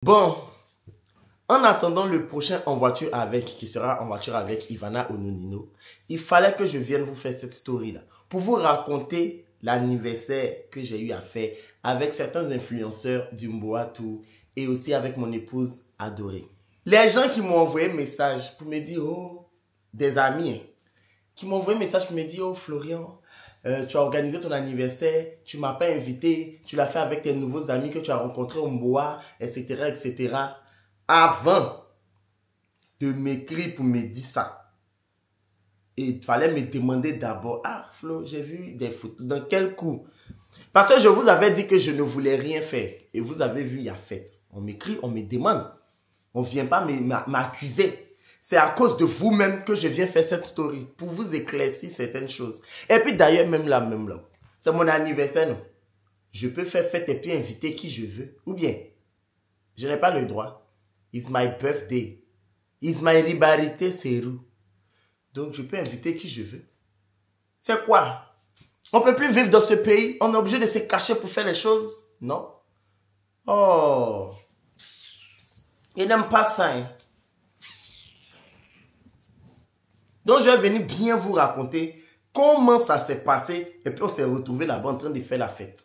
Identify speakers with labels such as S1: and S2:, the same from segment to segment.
S1: Bon, en attendant le prochain En Voiture Avec, qui sera En Voiture Avec Ivana Ononino, il fallait que je vienne vous faire cette story-là pour vous raconter l'anniversaire que j'ai eu à faire avec certains influenceurs du Mboatou et aussi avec mon épouse adorée. Les gens qui m'ont envoyé un message pour me dire, oh, des amis, qui m'ont envoyé un message pour me dire, oh Florian, tu as organisé ton anniversaire, tu m'as pas invité, tu l'as fait avec tes nouveaux amis que tu as rencontrés au Mboa, etc., etc. Avant de m'écrire pour me dire ça, il fallait me demander d'abord, ah Flo, j'ai vu des photos, dans quel coup? Parce que je vous avais dit que je ne voulais rien faire. Et vous avez vu, il y a fête. On m'écrit, on me demande. On ne vient pas m'accuser. C'est à cause de vous-même que je viens faire cette story. Pour vous éclaircir certaines choses. Et puis d'ailleurs, même là. C'est mon anniversaire, non? Je peux faire fête et puis inviter qui je veux. Ou bien, je n'ai pas le droit. It's my birthday. It's my liberté, c'est où? Donc, je peux inviter qui je veux. C'est quoi? On ne peut plus vivre dans ce pays. On est obligé de se cacher pour faire les choses. Non? Oh. Ils n'aiment pas ça. Hein? Donc, je vais venir bien vous raconter comment ça s'est passé. Et puis, on s'est retrouvé là-bas en train de faire la fête.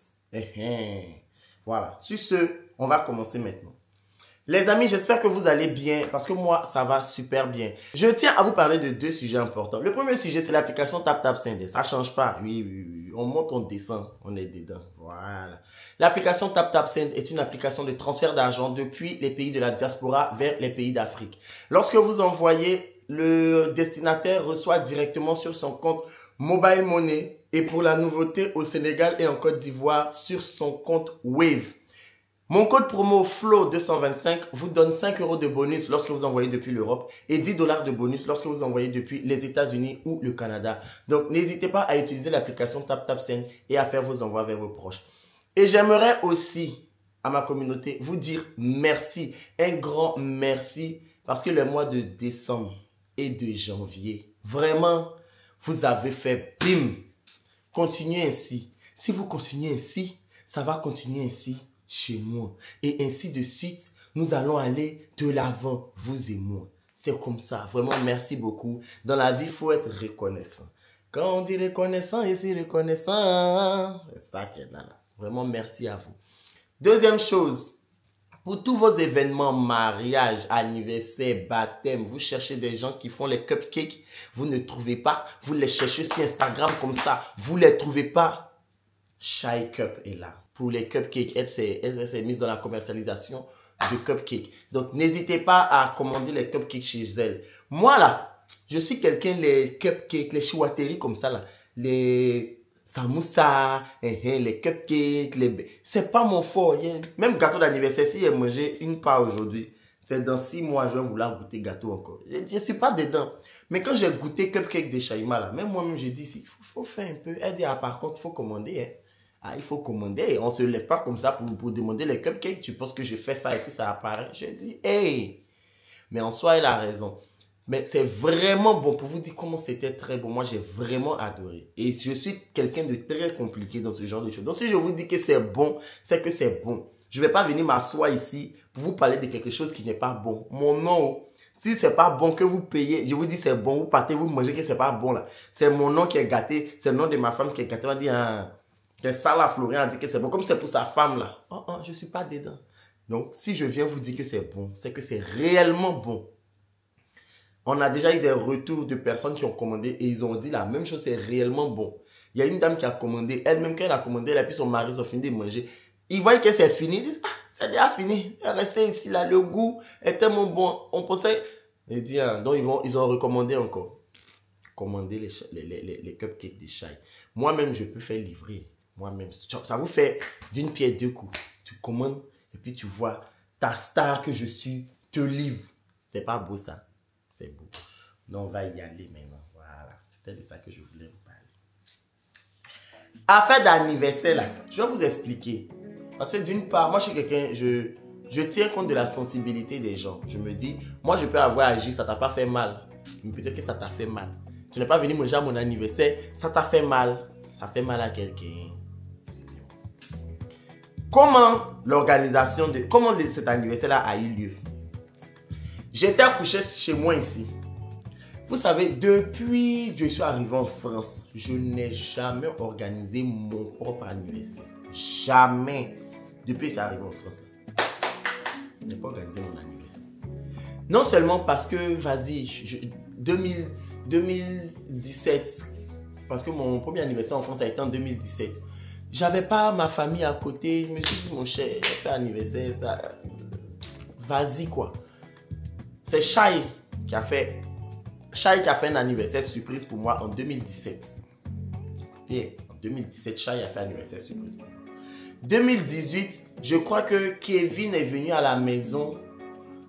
S1: Voilà. Sur ce, on va commencer maintenant. Les amis, j'espère que vous allez bien parce que moi, ça va super bien. Je tiens à vous parler de deux sujets importants. Le premier sujet, c'est l'application TapTapSend. Ça ne change pas. Oui. On monte, on descend, on est dedans. Voilà. L'application TapTapSend est une application de transfert d'argent depuis les pays de la diaspora vers les pays d'Afrique. Lorsque vous envoyez, le destinataire reçoit directement sur son compte Mobile Money et pour la nouveauté au Sénégal et en Côte d'Ivoire sur son compte Wave. Mon code promo FLO225 vous donne 5 € de bonus lorsque vous envoyez depuis l'Europe et 10 $ de bonus lorsque vous envoyez depuis les États-Unis ou le Canada. Donc, n'hésitez pas à utiliser l'application TapTapSend et à faire vos envois vers vos proches. Et j'aimerais aussi, à ma communauté, vous dire merci, un grand merci, parce que le mois de décembre et de janvier, vraiment, vous avez fait bim. Continuez ainsi. Si vous continuez ainsi, ça va continuer ainsi chez moi. Et ainsi de suite, nous allons aller de l'avant, vous et moi. C'est comme ça. Vraiment, merci beaucoup. Dans la vie, il faut être reconnaissant. Quand on dit reconnaissant, ici reconnaissant. C'est ça qui est là. Vraiment, merci à vous. Deuxième chose, pour tous vos événements, mariage, anniversaire, baptême, vous cherchez des gens qui font les cupcakes, vous ne trouvez pas, vous les cherchez sur Instagram comme ça, vous ne les trouvez pas. Shy Cup est là. Pour les cupcakes, elle s'est mise dans la commercialisation de cupcakes. Donc, n'hésitez pas à commander les cupcakes chez elle. Moi, là, je suis quelqu'un, les cupcakes, les chouatteries comme ça, là, les samoussa, les cupcakes, c'est pas mon fort. Même gâteau d'anniversaire, si j'ai mangé une part aujourd'hui, c'est dans 6 mois, je vais vouloir goûter gâteau encore. Je ne suis pas dedans. Mais quand j'ai goûté cupcake de Shaima, là, même moi-même, j'ai dit, il faut faire un peu. Elle dit, ah, par contre, il faut commander, hein. Ah, il faut commander. On ne se lève pas comme ça pour demander les cupcakes. Tu penses que je fais ça et puis ça apparaît. Je dis, hey! Mais en soi, elle a raison. Mais c'est vraiment bon. Pour vous dire comment c'était très bon. Moi, j'ai vraiment adoré. Et je suis quelqu'un de très compliqué dans ce genre de choses. Donc, si je vous dis que c'est bon, c'est que c'est bon. Je ne vais pas venir m'asseoir ici pour vous parler de quelque chose qui n'est pas bon. Mon nom, si c'est pas bon que vous payez, je vous dis c'est bon, vous partez, vous mangez que c'est pas bon là. C'est mon nom qui est gâté. C'est le nom de ma femme qui est gâté. On va dire, ah, c'est ça là, Florian a dit que c'est bon. Comme c'est pour sa femme là. Je ne suis pas dedans. Donc, si je viens vous dire que c'est bon, c'est que c'est réellement bon. On a déjà eu des retours de personnes qui ont commandé et ils ont dit la même chose, c'est réellement bon. Il y a une dame qui a commandé, elle-même quand elle a commandé, elle a puis son mari sont fini de manger. Ils voient que c'est fini, ils disent, ah, c'est déjà fini. Elle restait ici là, le goût est tellement bon. On pensait, il dit, ah, donc ils ont recommandé encore. Commander les cupcakes des chai. Moi-même, je peux faire livrer. Moi-même, ça vous fait d'une pierre deux coups. Tu commandes et puis tu vois ta star que je suis te livre. C'est pas beau ça? C'est beau. Donc on va y aller maintenant. Voilà. C'était de ça que je voulais vous parler. Affaire d'anniversaire là, je vais vous expliquer. Parce que d'une part, moi je suis quelqu'un, je tiens compte de la sensibilité des gens. Je me dis, moi je peux avoir agi, ça t'a pas fait mal. Mais peut-être que ça t'a fait mal. Tu n'es pas venu manger à mon anniversaire, ça t'a fait mal. Ça fait mal à quelqu'un. comment l'organisation de... Comment cet anniversaire-là a eu lieu? J'étais accouché chez moi ici. Vous savez, depuis que je suis arrivé en France, je n'ai jamais organisé mon propre anniversaire. Jamais. Depuis que je suis arrivé en France. Je n'ai pas organisé mon anniversaire. Non seulement parce que, vas-y, 2017, parce que mon premier anniversaire en France a été en 2017. J'avais pas ma famille à côté. Je me suis dit, mon cher, fait anniversaire, ça... Vas-y, quoi. C'est Shai qui a fait un anniversaire surprise pour moi en 2017. Et en 2017, Shai a fait un anniversaire surprise pour moi. 2018, je crois que Kevin est venu à la maison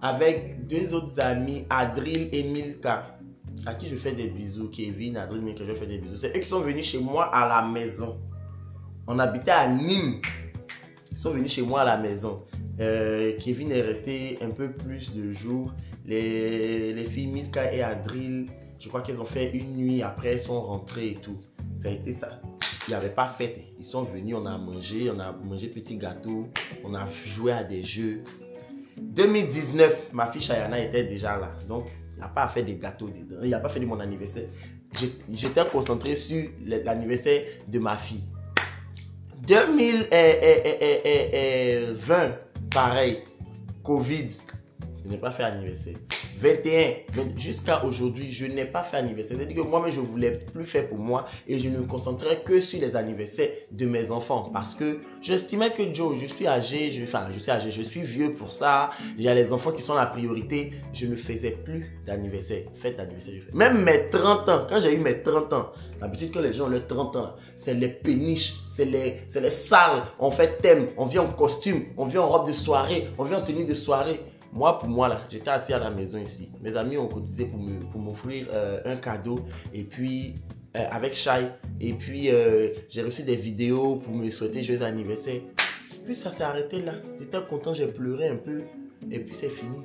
S1: avec deux autres amis, Adril et Milka, à qui je fais des bisous. Kevin, Adril, Milka, je fais des bisous. C'est eux qui sont venus chez moi à la maison. On habitait à Nîmes. Ils sont venus chez moi à la maison. Kevin est resté un peu plus de jours. Les filles Milka et Adril, je crois qu'elles ont fait une nuit. Après, elles sont rentrées et tout. Ça a été ça. Il n'y avait pas fête. Ils sont venus, on a mangé petit gâteau. On a joué à des jeux. 2019, ma fille Shayana était déjà là. Donc, il n'a pas fait des gâteaux dedans. Il n'a pas fait de mon anniversaire. J'étais concentré sur l'anniversaire de ma fille. 2020, pareil, Covid, je n'ai pas fait anniversaire. 21, jusqu'à aujourd'hui, je n'ai pas fait anniversaire. C'est-à-dire que moi-même, je ne voulais plus faire pour moi et je ne me concentrais que sur les anniversaires de mes enfants parce que j'estimais que Joe, je suis âgé, je suis vieux pour ça. Il y a les enfants qui sont la priorité. Je ne faisais plus d'anniversaire. Fête d'anniversaire, je fais. Même mes 30 ans, quand j'ai eu mes 30 ans, l'habitude que les gens ont leurs 30 ans, c'est les péniches, c'est les salles, on fait thème, on vient en costume, on vient en robe de soirée, on vient en tenue de soirée. Moi, pour moi, là, j'étais assis à la maison ici. Mes amis ont cotisé pour m'offrir un cadeau. Et puis, avec Shai. Et puis, j'ai reçu des vidéos pour me souhaiter joyeux anniversaire. Puis, ça s'est arrêté là. J'étais content, j'ai pleuré un peu. Et puis, c'est fini.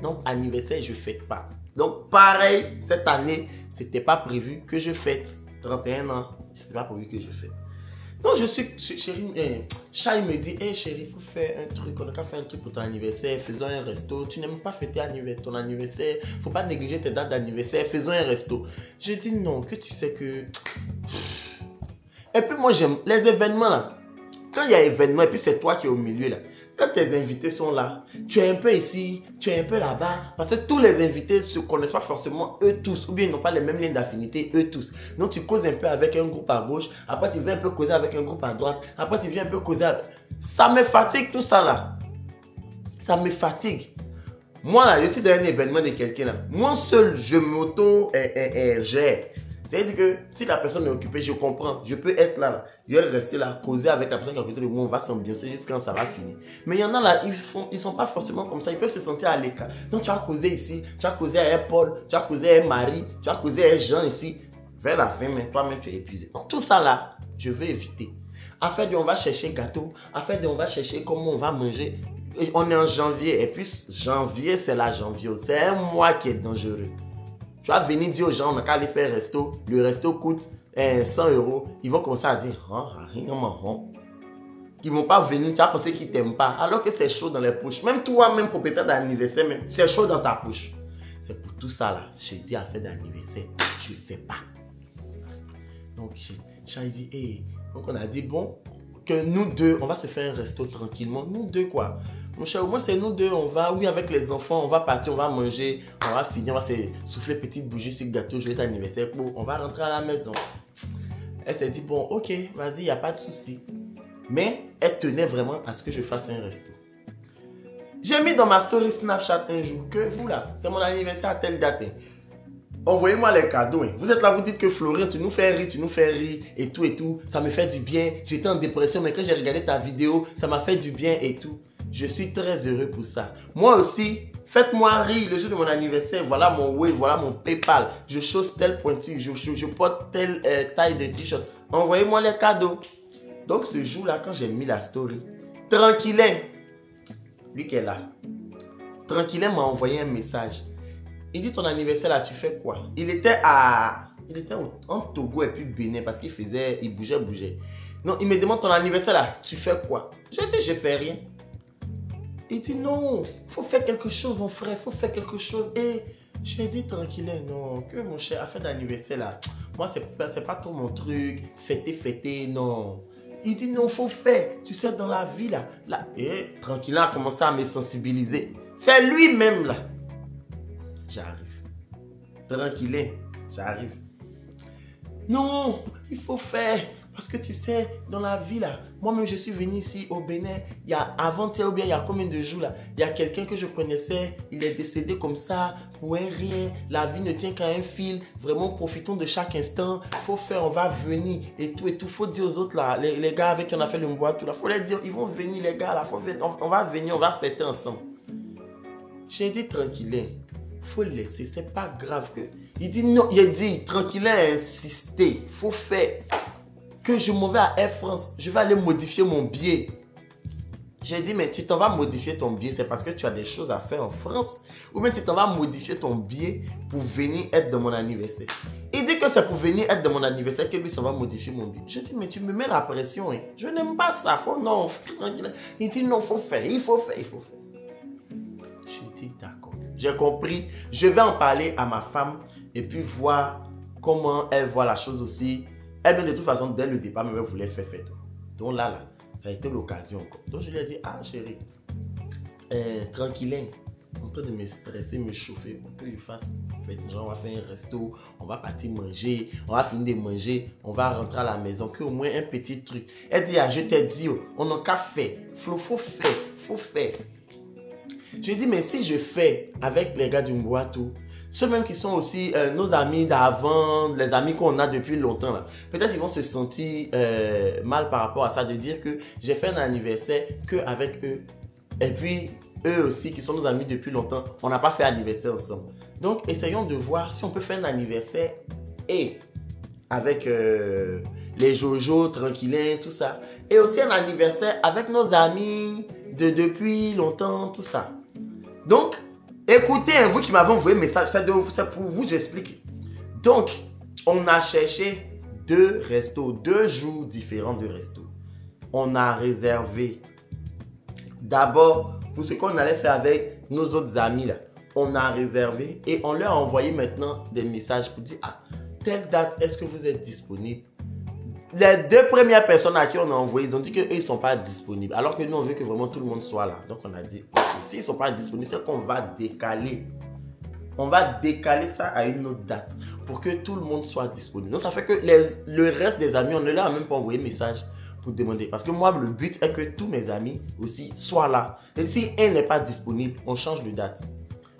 S1: Donc, anniversaire, je ne fête pas. Donc, pareil, cette année, ce n'était pas prévu que je fête. 31 ans, ce n'était pas prévu que je fête. Donc, je suis, chérie, Shai me dit, hey chérie, il faut faire un truc, on a qu'à faire un truc pour ton anniversaire, faisons un resto. Tu n'aimes pas fêter ton anniversaire, il ne faut pas négliger tes dates d'anniversaire, faisons un resto. Je dis non, que tu sais que... Et puis moi, j'aime les événements là. Quand il y a événement et puis c'est toi qui es au milieu là, quand tes invités sont là, tu es un peu ici, tu es un peu là-bas. Parce que tous les invités ne se connaissent pas forcément eux tous. Ou bien ils n'ont pas les mêmes lignes d'affinité eux tous. Donc tu causes un peu avec un groupe à gauche. Après tu viens un peu causer avec un groupe à droite. Après tu viens un peu causer avec... Ça me fatigue tout ça là. Ça me fatigue. Moi là, je suis dans un événement de quelqu'un là. Moi seul, je m'auto-gère. C'est-à-dire que si la personne est occupée, je comprends. Je peux être là. Je vais rester là, causer avec la personne qui est à côté de moi. On va s'ambiancer jusqu'à quand ça va finir. Mais il y en a là, ils sont pas forcément comme ça. Ils peuvent se sentir à l'écart. Donc tu vas causer ici. Tu vas causer avec Paul. Tu vas causer avec Marie. Tu vas causer avec Jean ici. Vers la fin, mais toi-même, tu es épuisé. Donc tout ça là, je veux éviter. Afin de, on va chercher gâteau. Afin de, on va chercher comment on va manger. Et on est en janvier. Et puis janvier, c'est la janvier. C'est un mois qui est dangereux. Tu vas venir dire aux gens, on a qu'à aller faire un resto. Le resto coûte 100 €. Ils vont commencer à dire, ils ne vont pas venir, tu vas penser qu'ils ne t'aiment pas. Alors que c'est chaud dans les poches. Même toi-même, propriétaire d'anniversaire, c'est chaud dans ta poche. C'est pour tout ça là. J'ai dit à faire d'anniversaire, je ne fais pas. Donc, j'ai dit, hey. Donc on a dit, bon, que nous deux, on va se faire un resto tranquillement. Nous deux quoi. Mon cher, au moins c'est nous deux, on va, oui, avec les enfants, on va partir, on va manger, on va finir, on va se souffler petite bougie sur le gâteau, joyeux anniversaire, on va rentrer à la maison. Elle s'est dit, bon, ok, vas-y, il n'y a pas de souci. Mais elle tenait vraiment à ce que je fasse un resto. J'ai mis dans ma story Snapchat un jour que vous là, c'est mon anniversaire à telle date. Envoyez-moi les cadeaux. Vous êtes là, vous dites que Florent, tu nous fais rire et tout. Ça me fait du bien. J'étais en dépression, mais quand j'ai regardé ta vidéo, ça m'a fait du bien et tout. Je suis très heureux pour ça. Moi aussi, faites-moi rire le jour de mon anniversaire. Voilà mon Wave, voilà mon PayPal. Je chausse telle pointure, je porte telle taille de t-shirt. Envoyez-moi les cadeaux. Donc ce jour-là, quand j'ai mis la story, Tranquillin, lui qui est là, Tranquillin m'a envoyé un message. Il dit, ton anniversaire là, tu fais quoi? Il était en Togo et puis Bénin parce qu'il bougeait. Non, il me demande ton anniversaire là, tu fais quoi? J'ai dit, je fais rien. Il dit, non, il faut faire quelque chose, mon frère, il faut faire quelque chose. Et je lui ai dit, tranquille, non, que mon cher, affaire d'anniversaire là, moi, c'est pas trop mon truc, fêter, non. Il dit, non, il faut faire, tu sais, dans la vie là. Et tranquille, a commencé à me sensibiliser. C'est lui-même là. J'arrive. Tranquille, j'arrive. Non, il faut faire. Parce que tu sais, dans la vie là, moi-même je suis venu ici au Bénin, il y a avant-hier ou bien il y a combien de jours là, il y a quelqu'un que je connaissais, il est décédé comme ça, pour un rien, la vie ne tient qu'à un fil, vraiment profitons de chaque instant, il faut faire, on va venir et tout, il faut dire aux autres là, les gars avec qui on a fait le mboa, tout là, il faut leur dire, ils vont venir les gars là, on va venir, on va fêter ensemble. J'ai dit tranquille, faut le laisser, c'est pas grave que... Il dit non, il a dit tranquille, insister, faut faire... que je m'en vais à Air France, je vais aller modifier mon billet. J'ai dit, mais tu t'en vas modifier ton billet, c'est parce que tu as des choses à faire en France. Ou bien tu t'en vas modifier ton billet pour venir être de mon anniversaire. Il dit que c'est pour venir être de mon anniversaire que lui, ça va modifier mon billet. Je dis, mais tu me mets la pression. Hein. Je n'aime pas ça. Non, tranquille. Il dit, non, il faut faire. Je dis, d'accord. J'ai compris. Je vais en parler à ma femme et puis voir comment elle voit la chose aussi. Elle, de toute façon, dès le départ, elle voulait faire fête. Donc là, ça a été l'occasion. Donc je lui ai dit, ah chérie, tranquille, en train de me stresser, me chauffer pour que je fasse fête. Genre, on va faire un resto, on va partir manger, on va finir de manger, on va rentrer à la maison, qu'au moins un petit truc. Elle dit, ah, je t'ai dit, on n'a qu'à faire. Faut faire. Je lui ai dit, mais si je fais avec les gars du Mboatou, ceux même qui sont aussi nos amis d'avant, les amis qu'on a depuis longtemps, peut-être ils vont se sentir mal par rapport à ça, de dire que j'ai fait un anniversaire qu'avec eux. Et puis, eux aussi, qui sont nos amis depuis longtemps, on n'a pas fait anniversaire ensemble. Donc, essayons de voir si on peut faire un anniversaire et avec les Jojo, tranquillin, tout ça. Et aussi un anniversaire avec nos amis de depuis longtemps, tout ça. Donc, écoutez, vous qui m'avez envoyé un message, c'est pour vous, j'explique. Donc, on a cherché 2 restos, 2 jours différents de restos. On a réservé. D'abord, pour ce qu'on allait faire avec nos autres amis, là, on a réservé et on leur a envoyé maintenant des messages pour dire, ah, telle date, est-ce que vous êtes disponible? Les 2 premières personnes à qui on a envoyé, ils ont dit qu'eux, ils ne sont pas disponibles. Alors que nous, on veut que vraiment tout le monde soit là. Donc, on a dit, ok, s'ils ne sont pas disponibles, c'est qu'on va décaler. On va décaler ça à une autre date pour que tout le monde soit disponible. Donc, ça fait que le reste des amis, on ne leur a même pas envoyé message pour demander. Parce que moi, le but est que tous mes amis aussi soient là. Et si un n'est pas disponible, on change de date.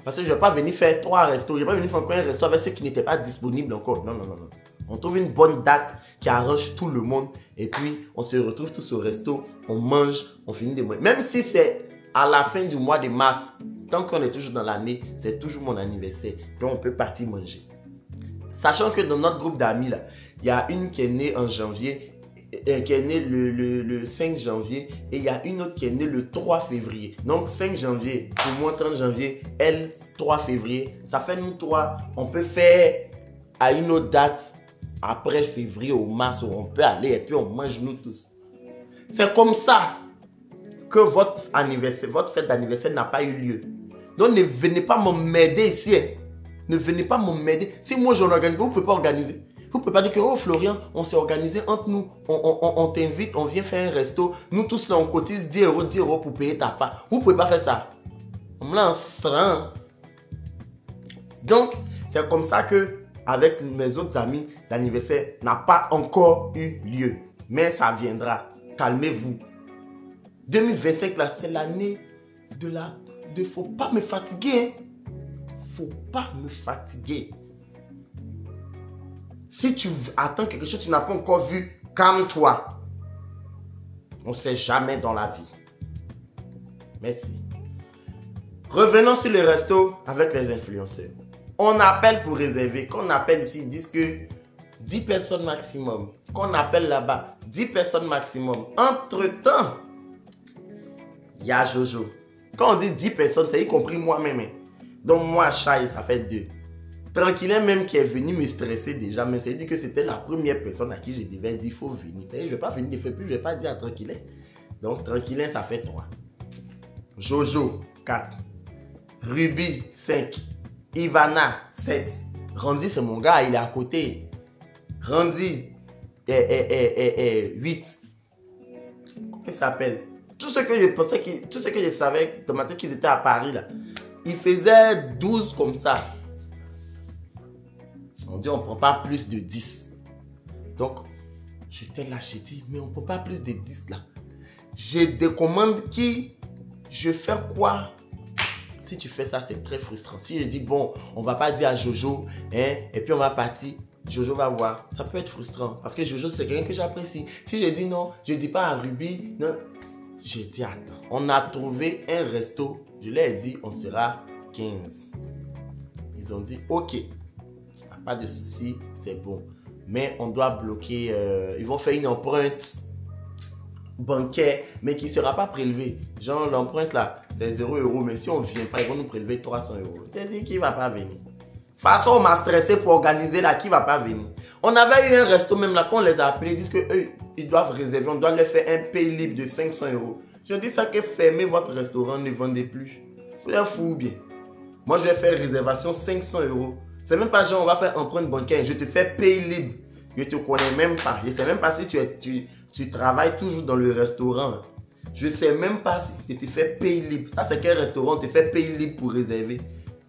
S1: Parce que je ne vais pas venir faire 3 restos. Je ne vais pas venir faire encore un resto avec ceux qui n'étaient pas disponibles encore. Non. On trouve une bonne date qui arrange tout le monde. Et puis, on se retrouve tous au resto. On mange, on finit de manger. Même si c'est à la fin du mois de mars, tant qu'on est toujours dans l'année, c'est toujours mon anniversaire. Donc, on peut partir manger. Sachant que dans notre groupe d'amis, là, il y a une qui est née en janvier, qui est née le 5 janvier. Et il y a une autre qui est née le 3 février. Donc, 5 janvier, pour moi, 30 janvier, elle, 3 février. Ça fait nous 3. On peut faire à une autre date. Après février ou mars, où on peut aller et puis on mange nous tous. C'est comme ça que votre fête d'anniversaire n'a pas eu lieu. Donc ne venez pas m'aider ici. Ne venez pas m'aider. Si moi je l'organise, vous ne pouvez pas organiser. Vous ne pouvez pas dire que, oh Florian, on s'est organisé entre nous. On t'invite, on vient faire un resto. Nous tous là, on cotise 10 € pour payer ta part. Vous ne pouvez pas faire ça. On me lance. Donc, c'est comme ça que avec mes autres amis, l'anniversaire n'a pas encore eu lieu. Mais ça viendra. Calmez-vous. 2025, là, c'est l'année de faut pas me fatiguer. Faut pas me fatiguer. Si tu attends quelque chose que tu n'as pas encore vu, calme-toi. On ne sait jamais dans la vie. Merci. Revenons sur le resto avec les influenceurs. On appelle pour réserver. Quand on appelle ici, ils disent que 10 personnes maximum. Quand on appelle là-bas, 10 personnes maximum. Entre-temps, il y a Jojo. Quand on dit 10 personnes, c'est y compris moi-même. Donc moi, Chai, ça fait 2. Tranquillin même qui est venu me stresser déjà, mais c'est dit que c'était la première personne à qui je devais dire il faut venir. Je ne vais pas venir de faire plus, je ne vais pas dire à Tranquillin. Donc Tranquillin, ça fait 3. Jojo, 4. Ruby, 5. Ivana, 7. Randy, c'est mon gars, il est à côté. Randy, 8. Comment il s'appelle? Tout ce que je pensais, tout ce que je savais dans ma tête qu'ils étaient à Paris, là, ils faisaient 12 comme ça. On dit on ne prend pas plus de 10. Donc, j'étais là, j'ai dit, mais on ne prend pas plus de 10 là. J'ai des commandes qui, je fais quoi? Si tu fais ça, c'est très frustrant. Si je dis, bon, on ne va pas dire à Jojo, hein, et puis on va partir, Jojo va voir. Ça peut être frustrant, parce que Jojo, c'est quelqu'un que j'apprécie. Si je dis non, je ne dis pas à Ruby, non. J'ai dit, attends, on a trouvé un resto. Je leur ai dit, on sera 15. Ils ont dit, ok, pas de souci, c'est bon. Mais on doit bloquer, ils vont faire une empreinte bancaire, mais qui ne sera pas prélevée. Genre, l'empreinte là, c'est 0 €, mais si on ne vient pas, ils vont nous prélever 300 €. Je t'ai dit qu'il ne va pas venir. De toute façon, on m'a stressé pour organiser là, qui ne va pas venir. On avait eu un resto même là, quand on les a appelés, ils disent qu'eux, ils doivent réserver, on doit leur faire un pay libre de 500 €. Je dis ça que fermez votre restaurant, ne vendez plus. Vous êtes fou ou bien? Moi, je vais faire réservation 500 €. C'est même pas genre, on va faire empreinte bancaire. Je te fais pay libre. Je te connais même pas. Je sais même pas si tu travailles toujours dans le restaurant. Je sais même pas si je te fais pay libre. Ça, c'est quel restaurant? On te fait pay libre pour réserver.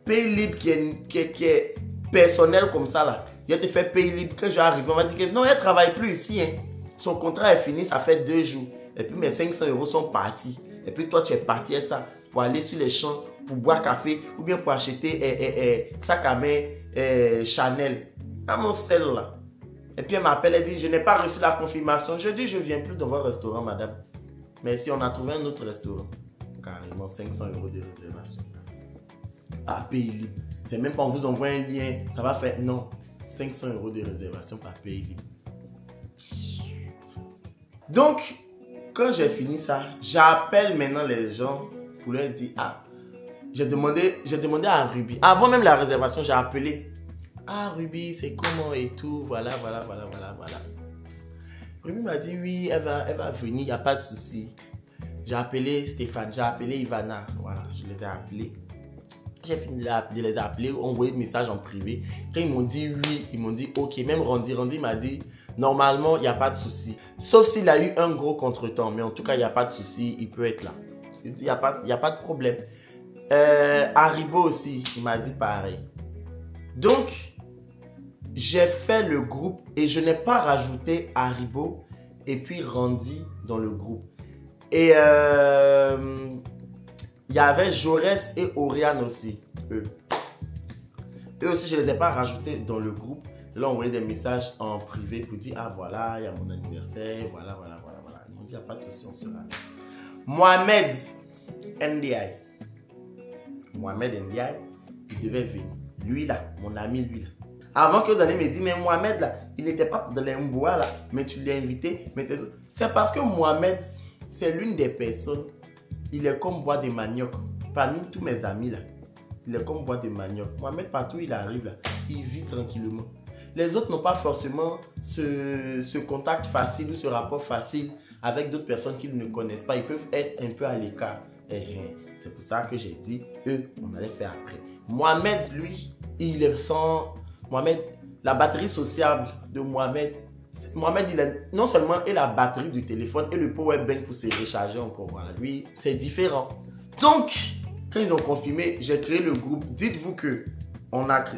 S1: Pay libre qui est personnel comme ça là. Je te fais pay libre. Quand je vais arriver, on va dire que non, elle ne travaille plus ici. Hein. Son contrat est fini, ça fait 2 jours. Et puis mes 500 € sont partis. Et puis toi, tu es parti à ça pour aller sur les champs, pour boire café ou bien pour acheter sac à main Chanel. À mon sel là. Et puis elle m'appelle, elle dit, je n'ai pas reçu la confirmation. Je dis, je ne viens plus dans votre restaurant, madame. Mais si on a trouvé un autre restaurant, carrément 500 € de réservation. À payer libre. C'est même pas on vous envoie un lien, ça va faire, non. 500 € de réservation par payer libre. Donc, quand j'ai fini ça, j'appelle maintenant les gens pour leur dire, ah, j'ai demandé à Ruby. Avant même la réservation, j'ai appelé. Ah, Ruby, c'est comment et tout, voilà. Ruby m'a dit, oui, elle va venir, il n'y a pas de souci. J'ai appelé Stéphane, j'ai appelé Ivana, voilà, je les ai appelés. J'ai fini de les appeler, envoyer des messages en privé. Quand ils m'ont dit oui, ils m'ont dit ok. Même Randy m'a dit normalement il n'y a pas de souci. Sauf s'il a eu un gros contretemps. Mais en tout cas, il n'y a pas de souci, il peut être là. Il dit il n'y a pas de problème. Haribo aussi, il m'a dit pareil. Donc, j'ai fait le groupe et je n'ai pas rajouté Haribo et puis Randy dans le groupe. Et il y avait Jaurès et Oriane aussi, eux. Eux aussi, je ne les ai pas rajoutés dans le groupe. Je leur ai envoyé des messages en privé pour dire, ah voilà, il y a mon anniversaire, voilà. Ils m'ont dit, il n'y a pas de souci, on sera là. Mohamed Ndiaye. Il devait venir. Lui là, mon ami lui là. Avant que vous allez me dire, mais Mohamed là, il n'était pas dans les Mboa là, mais tu l'as invité. C'est parce que Mohamed, c'est l'une des personnes. Il est comme bois de manioc. Parmi tous mes amis là, il est comme bois de manioc. Mohamed, partout il arrive là, il vit tranquillement. Les autres n'ont pas forcément ce contact facile ou ce rapport facile avec d'autres personnes qu'ils ne connaissent pas. Ils peuvent être un peu à l'écart. C'est pour ça que j'ai dit, eux, on allait faire après. Mohamed, lui, il est sans... Mohamed, la batterie sociable de Mohamed, il a non seulement la batterie du téléphone et le power bank pour se recharger encore. Voilà, lui, c'est différent. Donc, quand ils ont confirmé, j'ai créé le groupe. Dites-vous que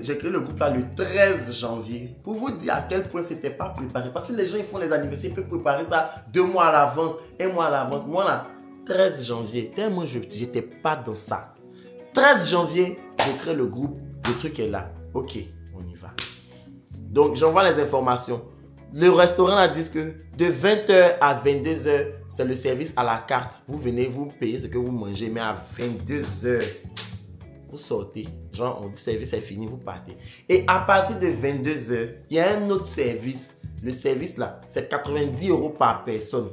S1: j'ai créé le groupe là le 13 janvier pour vous dire à quel point c'était pas préparé. Parce que les gens, ils font les anniversaires, ils peuvent préparer ça 2 mois à l'avance, 1 mois à l'avance. Moi là, 13 janvier, tellement je n'étais pas dans ça. 13 janvier, je crée le groupe, le truc est là. Ok, on y va. Donc, j'envoie les informations. Le restaurant a dit que de 20h à 22h, c'est le service à la carte. Vous venez, vous payez ce que vous mangez, mais à 22h, vous sortez. Genre, on dit service est fini, vous partez. Et à partir de 22h, il y a un autre service. Le service là, c'est 90 € par personne.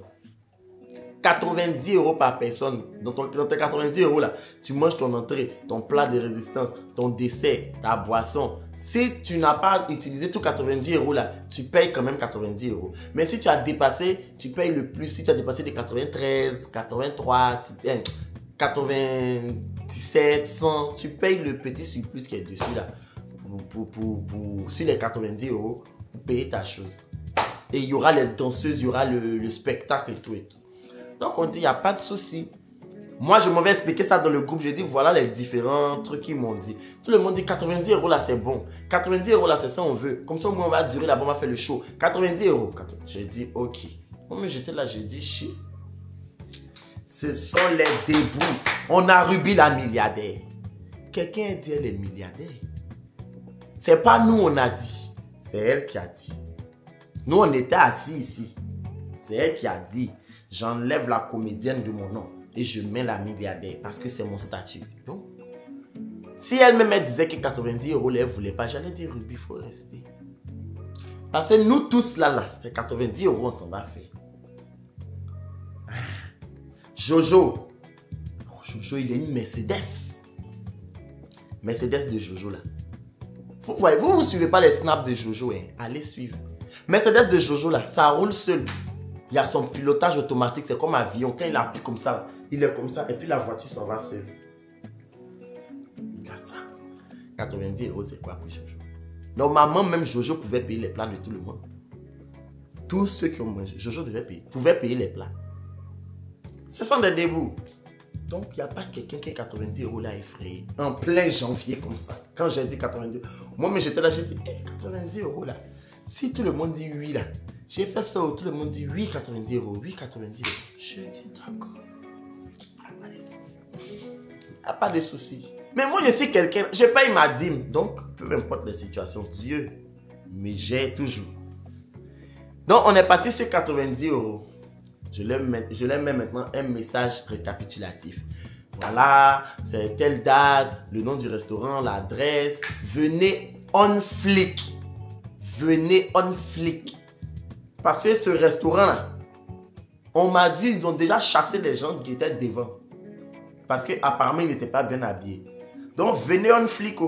S1: 90 € par personne. Dans tes 90 € là, tu manges ton entrée, ton plat de résistance, ton dessert, ta boisson, Si tu n'as pas utilisé tout 90 € là, tu payes quand même 90 €. Mais si tu as dépassé, tu payes le plus. Si tu as dépassé des 93, 83, 97, 100, tu payes le petit surplus qui est dessus là. Sur les 90 € pour payer ta chose. Et il y aura les danseuses, il y aura le spectacle et tout et tout. Donc on dit, il n'y a pas de souci. Moi, je m'en vais expliquer ça dans le groupe. Je dis, voilà les différents trucs qu'ils m'ont dit. Tout le monde dit, 90 € là, c'est bon. 90 € là, c'est ça on veut. Comme ça, moi, on va durer là-bas, on va faire le show. 90 €. J'ai dit, ok. Bon, mais j'étais là, j'ai dit, shit. Ce sont les débuts. On a Ruby la milliardaire. Quelqu'un dit, elle est milliardaire. C'est pas nous, on a dit. C'est elle qui a dit. Nous, on était assis ici. C'est elle qui a dit, j'enlève la comédienne de mon nom. Et je mets la milliardaire parce que c'est mon statut. Donc, si elle-même disait que 90 € elle ne voulait pas, j'allais dire Ruby, il faut rester. Parce que nous tous là, c'est 90 €, on s'en va faire. Jojo. Jojo, il a une Mercedes. Mercedes de Jojo là. Vous voyez, vous ne suivez pas les snaps de Jojo, hein? Allez suivre. Mercedes de Jojo là, ça roule seul. Il y a son pilotage automatique, c'est comme un avion. Quand il appuie comme ça, il est comme ça et puis la voiture s'en va seule. Il a ça. 90 € c'est quoi pour Jojo? Normalement, même Jojo pouvait payer les plats de tout le monde. Tous ceux qui ont mangé, Jojo pouvait payer les plats. Ce sont des débuts. Donc, il n'y a pas quelqu'un qui a 90 € là effrayé. En plein janvier comme ça. Quand j'ai dit 90 €, moi, mais j'étais là, j'ai dit, hey, 90 € là. Si tout le monde dit oui là, j'ai fait ça où tout le monde dit oui 90 €, oui 90 €. Je dis d'accord. Il n'y a pas de souci. Mais moi je suis quelqu'un, je paye ma dîme. Donc peu importe les situations, Dieu me gère toujours. Donc on est parti sur 90 €. Je leur mets maintenant un message récapitulatif. Voilà, c'est telle date, le nom du restaurant, l'adresse. Venez on flic. Venez on flic. Parce que ce restaurant-là, on m'a dit ils ont déjà chassé les gens qui étaient devant. Parce qu'apparemment, ils n'étaient pas bien habillés. Donc, venez on flic.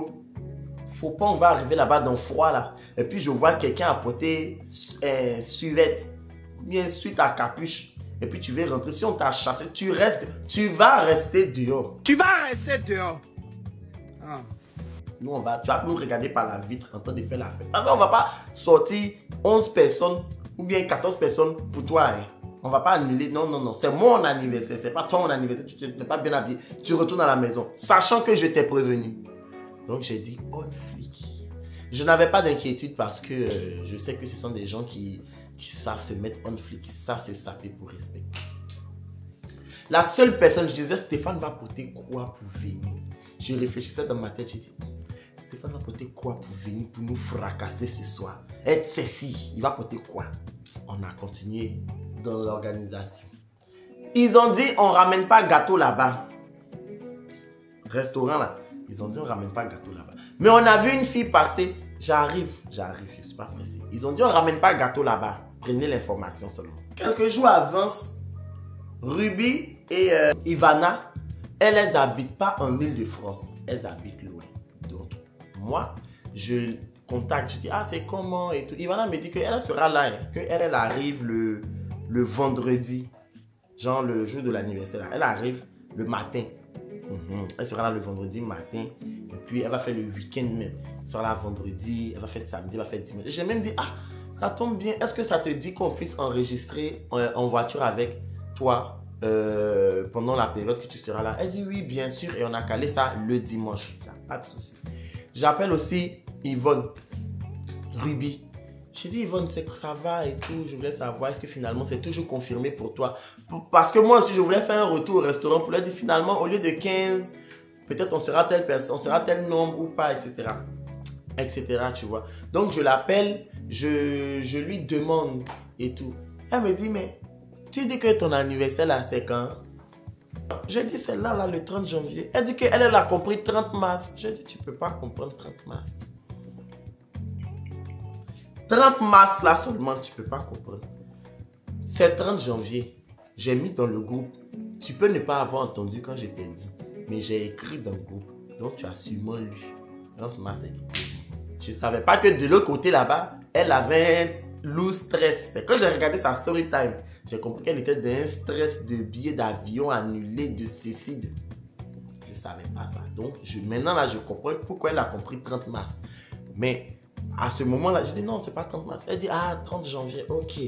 S1: Faut pas, on va arriver là-bas dans le froid là. Et puis, je vois quelqu'un apporter suivette. Bien suite à capuche. Et puis, tu veux rentrer. Si on t'a chassé, tu vas rester dehors.
S2: Tu vas rester dehors. Ah.
S1: Nous, tu vas nous regarder par la vitre en train de faire la fête. Parce qu'on ne va pas sortir 11 personnes ou bien 14 personnes pour toi. Hein. On ne va pas annuler. Non, non, non. C'est mon anniversaire. Ce n'est pas ton anniversaire. Tu n'es pas bien habillé. Tu retournes à la maison. Sachant que je t'ai prévenu. Donc, j'ai dit, on flic. Je n'avais pas d'inquiétude parce que je sais que ce sont des gens qui savent se mettre on flic, qui savent se saper pour respect. La seule personne, je disais, Stéphane va porter quoi pour venir? Je réfléchissais dans ma tête, j'ai dit, Stéphane va porter quoi pour venir, pour nous fracasser ce soir? Être sexy, il va porter quoi? On a continué dans l'organisation. Ils ont dit, on ne ramène pas gâteau là-bas. Restaurant là, ils ont dit, on ne ramène pas gâteau là-bas. Mais on a vu une fille passer, j'arrive, je ne suis pas pressé. Ils ont dit, on ne ramène pas gâteau là-bas. Prenez l'information seulement. Quelques jours avant, Ruby et Ivana, elles n'habitent pas en Île-de-France. Elles habitent loin. Donc, moi, je contacte, je dis, ah, c'est comment et tout. Ivana me dit qu'elle sera là, hein, qu'elle arrive le vendredi, genre le jour de l'anniversaire. Elle arrive le matin. Elle sera là le vendredi matin. Et puis, elle va faire le week-end même. Elle sera là vendredi, elle va faire samedi, elle va faire dimanche. J'ai même dit, ah, ça tombe bien. Est-ce que ça te dit qu'on puisse enregistrer en voiture avec toi pendant la période que tu seras là? Elle dit oui, bien sûr. Et on a calé ça le dimanche. Pas de souci. J'appelle aussi Yvonne, Ruby. J'ai dit Yvonne, c'est que ça va et tout. Je voulais savoir, est-ce que finalement c'est toujours confirmé pour toi? Parce que moi aussi, je voulais faire un retour au restaurant pour leur dire finalement, au lieu de 15, peut-être on sera telle personne, on sera tel nombre ou pas, etc. Etc. Tu vois. Donc je l'appelle, je lui demande et tout. Elle me dit, mais tu dis que ton anniversaire là, c'est quand? Je dis, c'est là, le 30 janvier. Elle dit qu'elle a compris 30 mars. Je dis, tu ne peux pas comprendre 30 mars. 30 mars là seulement, tu ne peux pas comprendre. C'est 30 janvier. J'ai mis dans le groupe. Tu peux ne pas avoir entendu quand je t'ai dit. Mais j'ai écrit dans le groupe. Donc tu as sûrement lu. 30 mars, c'est qui? Je ne savais pas que de l'autre côté là-bas, elle avait un lourd stress. C'est quand j'ai regardé sa story time, j'ai compris qu'elle était dans un stress de billets d'avion annulés, de ceci. Je ne savais pas ça. Donc, maintenant, là, je comprends pourquoi elle a compris 30 mars. Mais à ce moment-là, je dis non, c'est pas 30 mars. Elle dit, ah, 30 janvier, ok.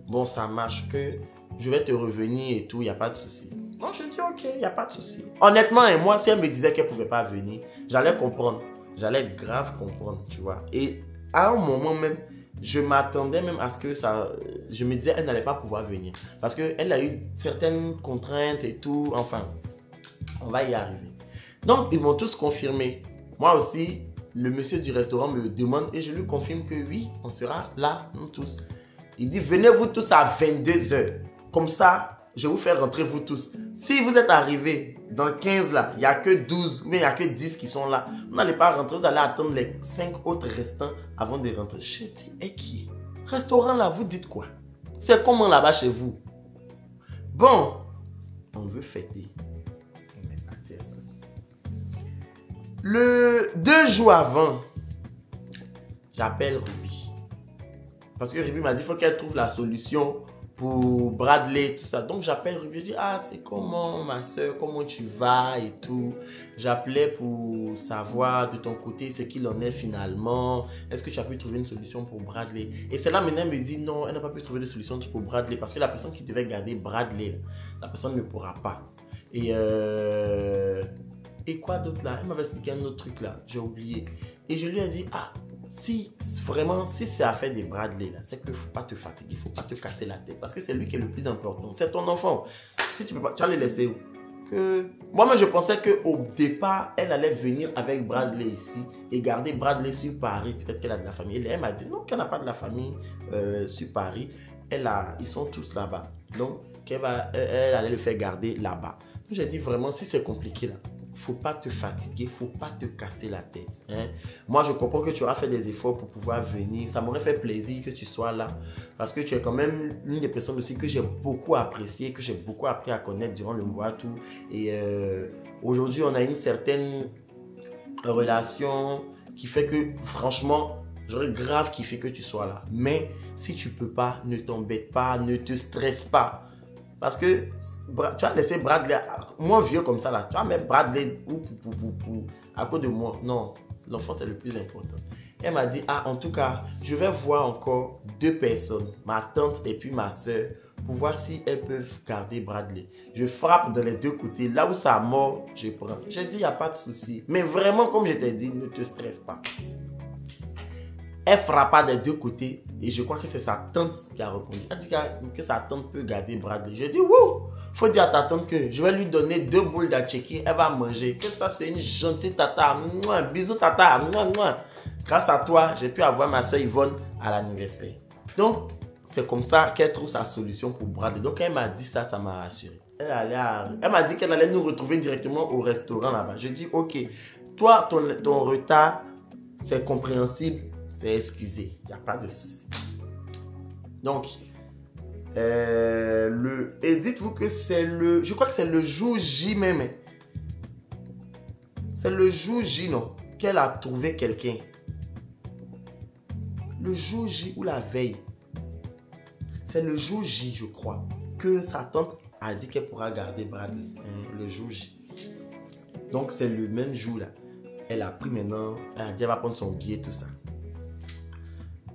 S1: Bon, ça marche que je vais te revenir et tout, il n'y a pas de souci. Non, je dis ok, il n'y a pas de souci. Honnêtement, et moi, si elle me disait qu'elle ne pouvait pas venir, j'allais comprendre. J'allais grave comprendre, tu vois. Et à un moment même, je m'attendais même à ce que ça... Je me disais, elle n'allait pas pouvoir venir. Parce qu'elle a eu certaines contraintes et tout. Enfin, on va y arriver. Donc, ils m'ont tous confirmé. Moi aussi, le monsieur du restaurant me demande et je lui confirme que oui, on sera là, nous tous. Il dit, venez vous tous à 22 h. Comme ça, je vais vous faire rentrer vous tous. Si vous êtes arrivés dans 15 là, il n'y a que 12, mais il n'y a que 10 qui sont là. Vous n'allez pas rentrer, vous allez attendre les 5 autres restants avant de rentrer. Je dis, et qui? Restaurant là, vous dites quoi? C'est comment là-bas chez vous? Bon, on veut fêter. Le 2 jours avant, j'appelle Ruby. Parce que Ruby m'a dit qu'il faut qu'elle trouve la solution pour Bradley, tout ça. Donc j'appelle Ruby, je dis, ah, c'est comment ma soeur, comment tu vas et tout. J'appelais pour savoir de ton côté ce qu'il en est finalement. Est-ce que tu as pu trouver une solution pour Bradley? Et c'est là maintenant elle me dit, non, elle n'a pas pu trouver de solution pour Bradley. Parce que la personne qui devait garder Bradley, la personne ne pourra pas. Et quoi d'autre là? Elle m'avait expliqué un autre truc là, j'ai oublié. Et je lui ai dit, ah, si vraiment, si c'est affaire des Bradley là, c'est qu'il ne faut pas te fatiguer, il ne faut pas te casser la tête. Parce que c'est lui qui est le plus important, c'est ton enfant. Si tu peux pas, tu vas le laisser où? Moi-même, je pensais qu'au départ, elle allait venir avec Bradley ici et garder Bradley sur Paris. Peut-être qu'elle a de la famille. Et elle m'a dit non, qu'elle n'a pas de la famille sur Paris. Ils sont tous là-bas. Donc, elle allait le faire garder là-bas. J'ai dit vraiment, si c'est compliqué là, faut pas te fatiguer, faut pas te casser la tête. Hein? Moi, je comprends que tu auras fait des efforts pour pouvoir venir. Ça m'aurait fait plaisir que tu sois là. Parce que tu es quand même l'une des personnes aussi que j'ai beaucoup apprécié, que j'ai beaucoup appris à connaître durant le mois tout. Et aujourd'hui, on a une certaine relation qui fait que, franchement, j'aurais grave kiffé que tu sois là. Mais si tu peux pas, ne t'embête pas, ne te stresse pas. Parce que tu as laissé Bradley, moi vieux comme ça là, tu vas mettre Bradley à cause de moi. Non, l'enfant c'est le plus important. Elle m'a dit, ah en tout cas, je vais voir encore 2 personnes, ma tante et puis ma soeur, pour voir si elles peuvent garder Bradley. Je frappe de les 2 côtés, là où ça mord, je prends. J'ai dit, il n'y a pas de souci. Mais vraiment, comme je t'ai dit, ne te stresse pas. Elle frappa des 2 côtés et je crois que c'est sa tante qui a répondu. Elle dit que sa tante peut garder Bradley. Je dis, wouh, faut dire à ta tante que je vais lui donner 2 boules d'acheki, elle va manger. Que ça, c'est une gentille tata. Mouah, bisous tata. Mouah, mouah. Grâce à toi, j'ai pu avoir ma soeur Yvonne à l'anniversaire. Donc, c'est comme ça qu'elle trouve sa solution pour Bradley. Donc, elle m'a dit ça, ça m'a rassuré. Elle m'a dit qu'elle allait nous retrouver directement au restaurant là-bas. Je dis, ok, toi, ton retard, c'est compréhensible. C'est excusé, il n'y a pas de souci. Donc, et dites-vous que c'est je crois que c'est le jour J même. C'est le jour J, non, qu'elle a trouvé quelqu'un. Le jour J ou la veille. C'est le jour J, je crois, que sa tante a dit qu'elle pourra garder Bradley. Le jour J. Donc, c'est le même jour là. Elle a pris maintenant, elle a dit qu'elle va prendre son billet, tout ça.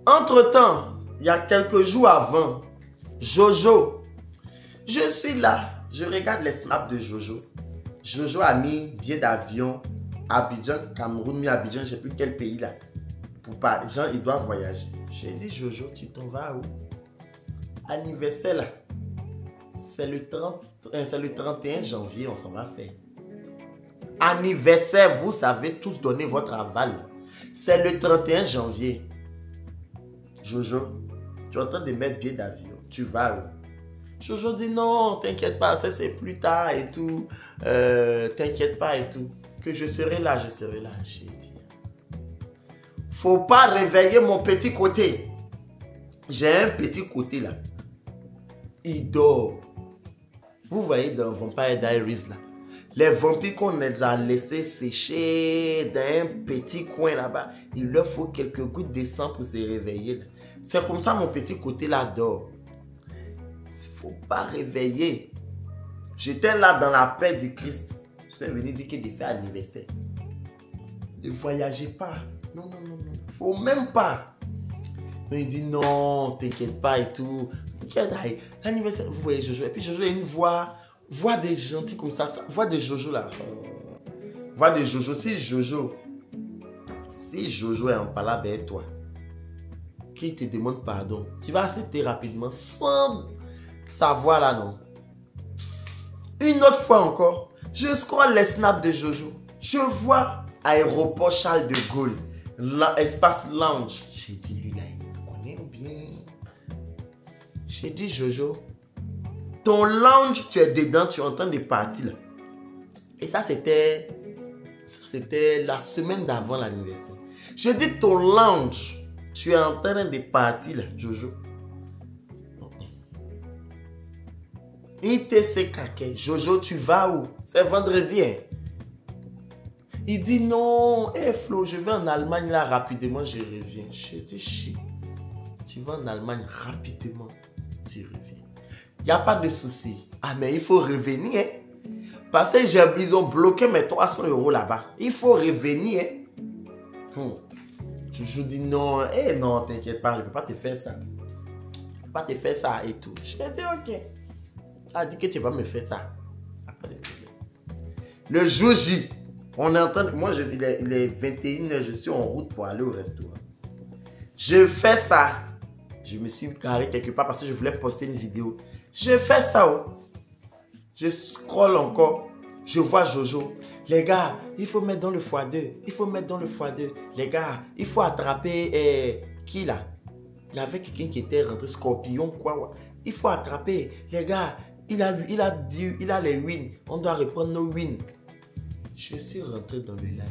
S1: Entre-temps, il y a quelques jours avant, Jojo, je suis là, je regarde les snaps de Jojo. Jojo a mis billet d'avion à Abidjan, Cameroun, mais Abidjan, je ne sais plus quel pays là. Pour pas, Jean, il doit voyager. J'ai dit, Jojo, tu t'en vas où? Anniversaire là, c'est le 31 janvier, on s'en va faire. Anniversaire, vous savez tous donner votre aval. C'est le 31 janvier. Jojo, tu es en train de mettre billet d'avion. Tu vas où? Jojo dit non, t'inquiète pas, ça c'est plus tard et tout. T'inquiète pas et tout. Que je serai là, je serai là. J'ai dit. Faut pas réveiller mon petit côté. J'ai un petit côté là. Il dort. Vous voyez dans Vampire Diaries là. Les vampires qu'on les a laissés sécher dans un petit coin là-bas, il leur faut quelques gouttes de sang pour se réveiller. C'est comme ça mon petit côté là dort. Il ne faut pas réveiller. J'étais là dans la paix du Christ. Je suis venu dire qu'il fait anniversaire. Ne voyagez pas. Non, non, non, non. Il ne faut même pas. Il dit non, t'inquiète pas et tout. L'anniversaire, vous voyez Jojo. Et puis Jojo a une voix des gentils comme ça. Voix de Jojo là. Voix de Jojo. Si Jojo est en palabre avec toi, qu'il te demande pardon, tu vas accepter rapidement sans savoir là non. Une autre fois encore, je scrolle les snaps de Jojo. Je vois aéroport Charles de Gaulle, espace lounge. J'ai dit lui là, il me connaît bien. J'ai dit Jojo, ton lounge, tu es dedans, tu es en train de partir là. Et ça c'était la semaine d'avant l'anniversaire. J'ai dit ton lounge, tu es en train de partir là, Jojo. ITC Kake, Jojo, tu vas où? C'est vendredi, hein? Il dit non, hé Flo, je vais en Allemagne là rapidement, je reviens. Je dis chi, tu vas en Allemagne rapidement, tu reviens. Il n'y a pas de souci. Ah, mais il faut revenir, hein? Parce que ils ont bloqué mes 300 € là-bas. Il faut revenir, hein? Je dis non, non, t'inquiète pas, je ne peux pas te faire ça. Je ne peux pas te faire ça et tout. Je lui ai dit ok. Tu as dit que tu vas me faire ça. Après, le jour J, on est en train de... Moi, il est 21h, je suis en route pour aller au restaurant. Je fais ça. Je me suis carré quelque part parce que je voulais poster une vidéo. Je fais ça. Oh. Je scrolle encore. Je vois Jojo. Les gars, il faut mettre dans le x2. Il faut mettre dans le x2. Les gars, il faut attraper... qui là? Il y avait quelqu'un qui était rentré, Scorpion, quoi. Il faut attraper. Les gars, il a les wins. On doit reprendre nos wins. Je suis rentré dans le live.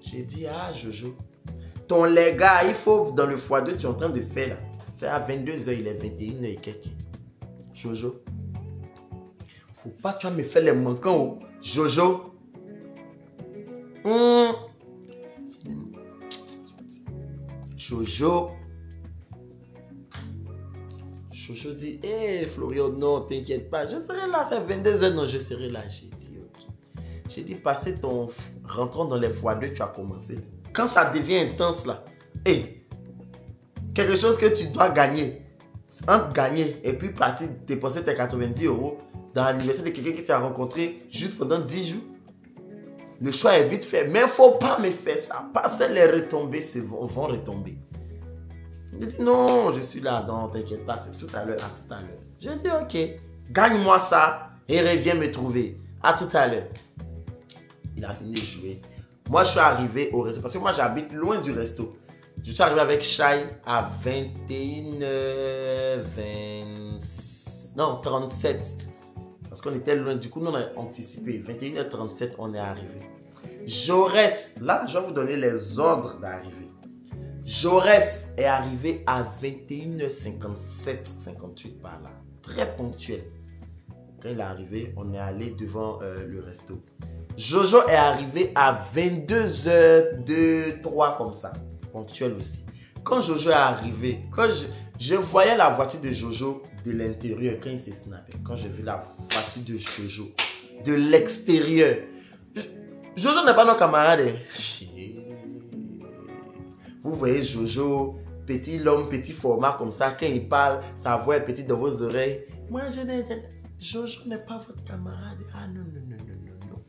S1: J'ai dit, ah Jojo, ton les gars, il faut dans le x2, tu es en train de faire là. C'est à 22h, il est 21h et quelques. Jojo, faut pas que tu vas me faire les manquants. Oh. Jojo. Jojo. Jojo dit, hé Florian, non, t'inquiète pas, je serai là, c'est 22h, non, je serai là. J'ai dit, ok. J'ai dit, passer ton... Rentrons dans les x2, tu as commencé. Quand ça devient intense là, quelque chose que tu dois gagner, entre gagner et puis partir dépenser tes 90 € dans l'anniversaire de quelqu'un que tu as rencontré juste pendant 10 jours, le choix est vite fait. Mais il ne faut pas me faire ça, parce que les retombées vont retomber. Il dit non, je suis là, non, t'inquiète pas, c'est tout à l'heure, à tout à l'heure. J'ai dit ok, gagne-moi ça et reviens me trouver. À tout à l'heure. Il a fini de jouer. Moi, je suis arrivé au resto parce que moi, j'habite loin du resto. Je suis arrivé avec Shai à 37. Parce qu'on était loin. Du coup, nous, on a anticipé. 21h37, on est arrivé. Jaurès, là, je vais vous donner les ordres d'arrivée. Jaurès est arrivé à 21h57, 58 par là. Très ponctuel. Quand il est arrivé, on est allé devant le resto. Jojo est arrivé à 22h02, 3 comme ça. Ponctuel aussi. Quand Jojo est arrivé, quand je voyais la voiture de Jojo de l'intérieur, quand il s'est snappé, quand j'ai vu la voiture de Jojo de l'extérieur. Jojo n'est pas notre camarade. Vous voyez Jojo, petit l'homme, petit format comme ça, quand il parle, sa voix est petite dans vos oreilles. Moi, je n'ai... Jojo n'est pas votre camarade. Ah non, non, non, non, non, non.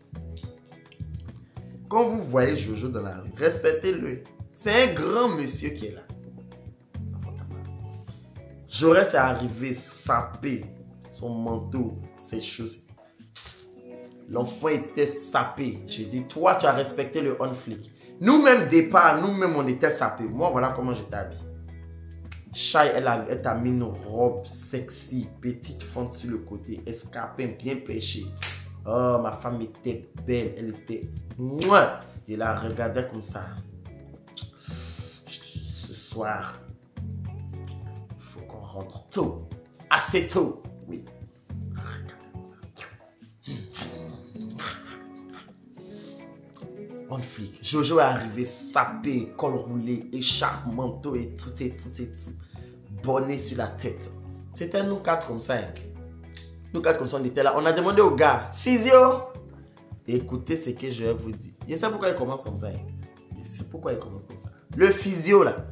S1: Quand vous voyez Jojo dans la rue, respectez-le. C'est un grand monsieur qui est là. Jaurès est arrivé sapé, son manteau, ses choses. L'enfant était sapé. J'ai dit, toi, tu as respecté le on flic. Nous-mêmes, départ, nous-mêmes, on était sapés. Moi, voilà comment j'étais habillé. Shai, elle a mis une robe sexy, petite fente sur le côté, escarpin bien pêché. Oh, ma femme était belle, elle était... Mouah! Je la regardais comme ça. Je dis, ce soir, il faut qu'on rentre tôt. Assez tôt, oui. Regardez comme ça. on flic. Jojo est arrivé, sapé, col roulé, écharpe, manteau et tout. Bonnet sur la tête. C'était nous quatre comme ça. Hein. Nous quatre comme ça, on était là. On a demandé au gars, physio. Écoutez ce que je vais vous dire. Je sais pourquoi il commence comme ça. Hein. Je sais pourquoi il commence comme ça. Le physio là,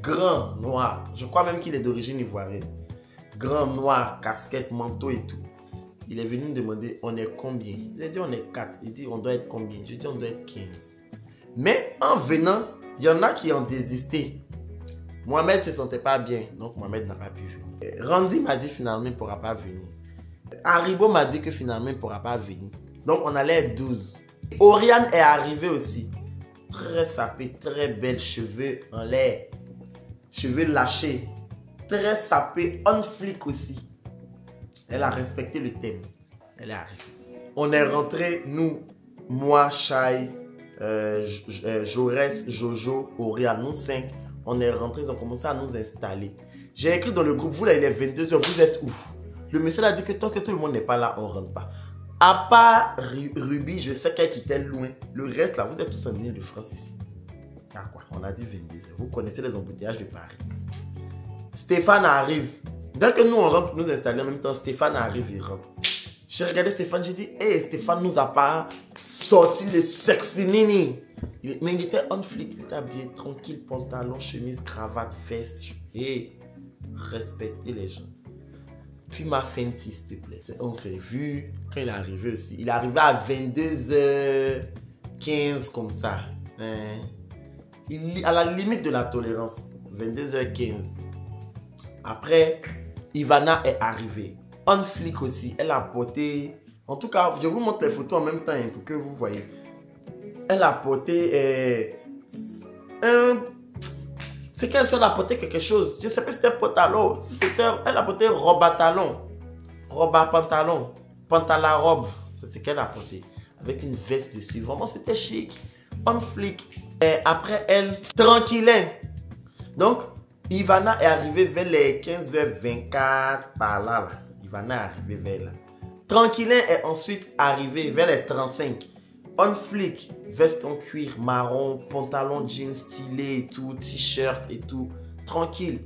S1: grand, noir. Je crois même qu'il est d'origine ivoirienne. Grand, noir, casquette, manteau et tout. Il est venu me demander, on est combien? Il a dit, on est 4. Il dit, on doit être combien? Je dis, on doit être 15. Mais en venant, il y en a qui ont désisté. Mohamed ne se sentait pas bien, donc Mohamed n'a pas pu venir. Randy m'a dit finalement, il ne pourra pas venir. Haribo m'a dit que finalement, il ne pourra pas venir. Donc, on allait être 12. Oriane est arrivée aussi. Très sapée, très belle, cheveux en l'air. Cheveux lâchés. Très sapée, on flic aussi. Elle a respecté le thème. Elle est arrivée. On est rentré, nous, moi, Shai, Jaurès, Jojo, Oriane, nous 5. On est rentrés, ils ont commencé à nous installer. J'ai écrit dans le groupe, vous là, il est 22h, vous êtes où? Le monsieur a dit que tant que tout le monde n'est pas là, on ne rentre pas. À part Ruby, je sais qu'elle quittait loin. Le reste là, vous êtes tous en Île-de-France ici. Ah quoi? On a dit 22h. Vous connaissez les embouteillages de Paris. Stéphane arrive. Dès que nous on rentre pour nous installer en même temps, Stéphane arrive, il rentre. J'ai regardé Stéphane, j'ai dit, hey, Stéphane nous a pas sorti le sexy nini. Mais il était on flic, il était habillé tranquille, pantalon, chemise, cravate, veste. Et respectez les gens. Puis ma Fenty, s'il te plaît. On s'est vu quand il est arrivé aussi. Il est arrivé à 22h15 comme ça. Hein? À la limite de la tolérance. 22h15. Après, Ivana est arrivée. On flic aussi. Elle a porté... En tout cas, je vous montre les photos en même temps hein, pour que vous voyez. Elle a porté c'est qu'elle a porté quelque chose. Je ne sais pas si c'était pantalon. Elle a porté robe à talons. Robe à pantalon. Pantalon à robe. C'est ce qu'elle a porté. Avec une veste dessus. Vraiment, c'était chic. On flic. Et après elle, tranquillin. Donc, Ivana est arrivée vers les 15h24 par là. Ivana est arrivée vers là. Tranquillin est ensuite arrivé vers les 35. On flic, veste en cuir marron, pantalon jean stylé et tout, t-shirt et tout. Tranquille.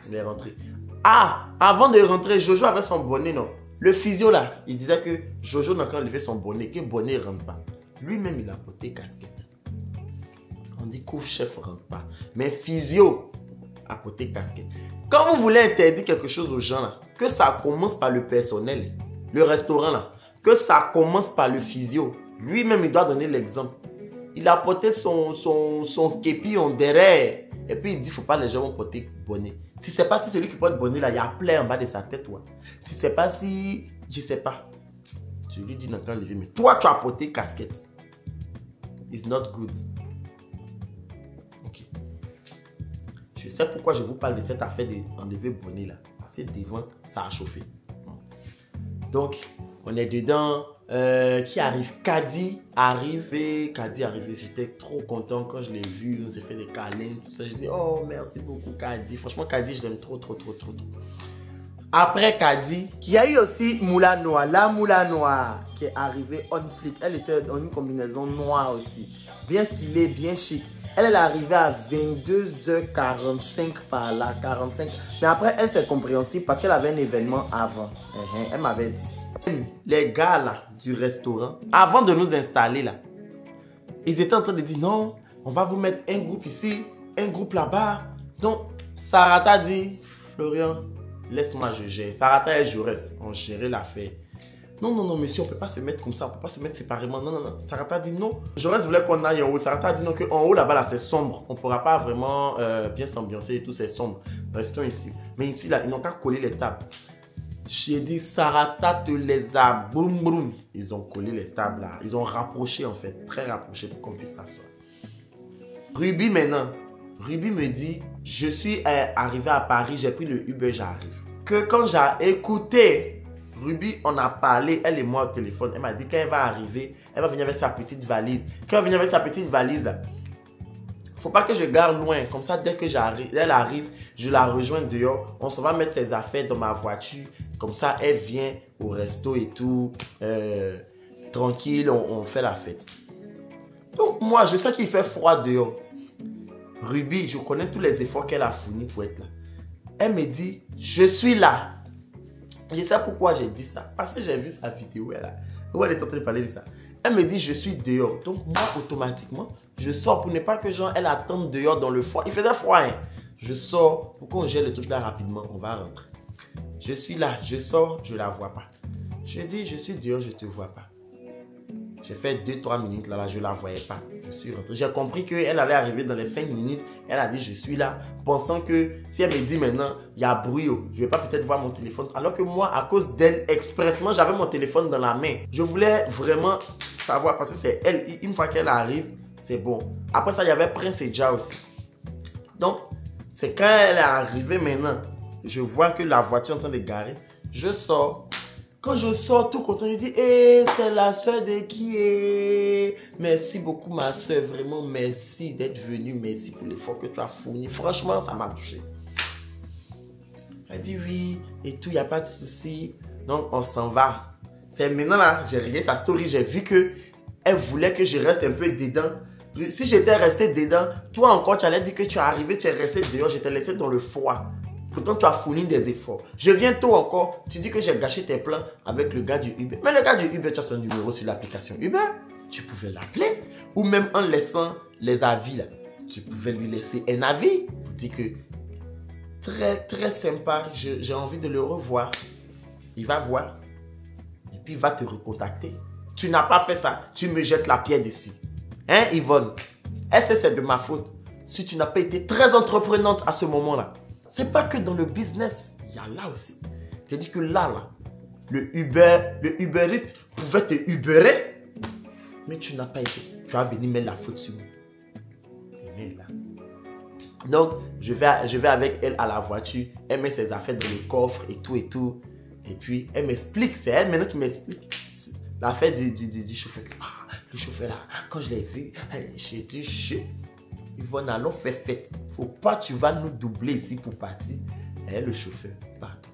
S1: Il est rentré. Ah, avant de rentrer, Jojo avait son bonnet, non? Le physio là, il disait que Jojo n'a qu'à enlever son bonnet, que bonnet ne rentre pas. Lui-même, il a porté casquette. On dit couvre-chef ne rentre pas. Mais physio a porté casquette. Quand vous voulez interdire quelque chose aux gens là, que ça commence par le personnel, le restaurant là, que ça commence par le physio. Lui-même, il doit donner l'exemple. Il a porté son képi en derrière. Et puis, il dit, il ne faut pas les gens vont porter bonnet. Tu ne sais pas si celui qui porte bonnet, là, il y a plein en bas de sa tête. Ouais. Tu ne sais pas si... Je ne sais pas. Je lui dis, non, quand lever. Mais toi, tu as porté casquette. It's not good. Ok. Je sais pourquoi je vous parle de cette affaire d'enlever bonnet, là. Parce que devant, ça a chauffé. Donc, on est dedans. Qui arrive? Kadi arrivé. J'étais trop content quand je l'ai vu. On s'est fait des câlins, tout ça. Je dis, oh, merci beaucoup, Kadi. Franchement, Kadi, je l'aime trop. Après Kadi, il y a eu aussi Moula Noire. La Moula Noire qui est arrivée on flic. Elle était dans une combinaison noire aussi. Bien stylée, bien chic. Elle est arrivée à 22h45 par là, 45. Mais après, elle c'est compréhensible parce qu'elle avait un événement avant. Elle m'avait dit. Les gars là du restaurant, avant de nous installer là, ils étaient en train de dire non, on va vous mettre un groupe ici, un groupe là-bas. Donc, Sarata dit, Florian, laisse-moi je gère. Sarata et Jaurès ont géré l'affaire. Non, monsieur, on ne peut pas se mettre comme ça, on ne peut pas se mettre séparément. Non. Sarata dit non. Jaurès voulait qu'on aille en haut. Sarata dit non, qu'en haut là-bas, là, c'est sombre. On ne pourra pas vraiment bien s'ambiancer et tout, c'est sombre. Restons ici. Mais ici, là, ils n'ont qu'à coller les tables. J'ai dit, Sarata te les a broum. Ils ont collé les tables là. Ils ont rapproché en fait, très rapproché pour qu'on puisse s'asseoir. Ruby maintenant. Ruby me dit, je suis arrivé à Paris, j'ai pris le Uber, j'arrive. Que quand j'ai écouté, Ruby, on a parlé, elle et moi au téléphone. Elle m'a dit, quand elle va arriver, elle va venir avec sa petite valise. Quand elle va venir avec sa petite valise là, faut pas que je garde loin. Comme ça, dès que elle arrive, je la rejoins dehors. On se va mettre ses affaires dans ma voiture. Comme ça, elle vient au resto et tout. Tranquille, on fait la fête. Donc moi, je sais qu'il fait froid dehors. Ruby, je connais tous les efforts qu'elle a fournis pour être là. Elle me dit, je suis là. Je sais pourquoi j'ai dit ça. Parce que j'ai vu sa vidéo là, où elle est en train de parler de ça. Elle me dit, je suis dehors. Donc moi, automatiquement, je sors pour ne pas que genre, elle attende dehors dans le froid. Il faisait froid, hein. Je sors pour qu'on gèle le truc là rapidement. On va rentrer. Je suis là, je sors, je ne la vois pas. Je dis, je suis dehors, je ne te vois pas. J'ai fait 2-3 minutes là, je ne la voyais pas. Je suis rentré. J'ai compris qu'elle allait arriver dans les 5 minutes. Elle a dit, je suis là, pensant que si elle me dit maintenant, il y a bruit, je ne vais pas peut-être voir mon téléphone. Alors que moi, à cause d'elle, expressement, j'avais mon téléphone dans la main. Je voulais vraiment savoir, parce que c'est elle, une fois qu'elle arrive, c'est bon. Après ça, il y avait Prince et Ja aussi. Donc, c'est quand elle est arrivée maintenant, je vois que la voiture est en train de garer. Je sors. Quand je sors tout content, je dis, hey, c'est la soeur de qui est. Merci beaucoup ma soeur, vraiment merci d'être venue, merci pour l'effort que tu as fourni. Franchement, ça m'a touché. Elle dit oui, et tout, il n'y a pas de souci. Donc, on s'en va. C'est maintenant là, j'ai regardé sa story, j'ai vu que elle voulait que je reste un peu dedans. Si j'étais resté dedans, toi encore, tu allais dire que tu es arrivé, tu es resté dehors, je t'ai laissé dans le froid. Pourtant, tu as fourni des efforts. Je viens tôt encore. Tu dis que j'ai gâché tes plans avec le gars du Uber. Mais le gars du Uber, tu as son numéro sur l'application Uber. Tu pouvais l'appeler. Ou même en laissant les avis là. Tu pouvais lui laisser un avis. Pour dire que très, très sympa. J'ai envie de le revoir. Il va voir. Et puis, il va te recontacter. Tu n'as pas fait ça. Tu me jettes la pierre dessus. Hein, Yvonne? Est-ce que c'est de ma faute? Si tu n'as pas été très entreprenante à ce moment-là. C'est pas que dans le business, il y a là aussi. C'est-à-dire que là, le Uberiste pouvait te Uberer, mais tu n'as pas été. Tu as venu mettre la faute sur moi. Mais là. Donc, je vais avec elle à la voiture. Elle met ses affaires dans le coffre et tout et tout. Et puis, elle m'explique. C'est elle maintenant qui m'explique l'affaire du chauffeur. Ah, le chauffeur là, quand je l'ai vu, j'ai dit, chut. Yvonne, allons faire fête. Faut pas, tu vas nous doubler ici pour partir. Et le chauffeur, pardon.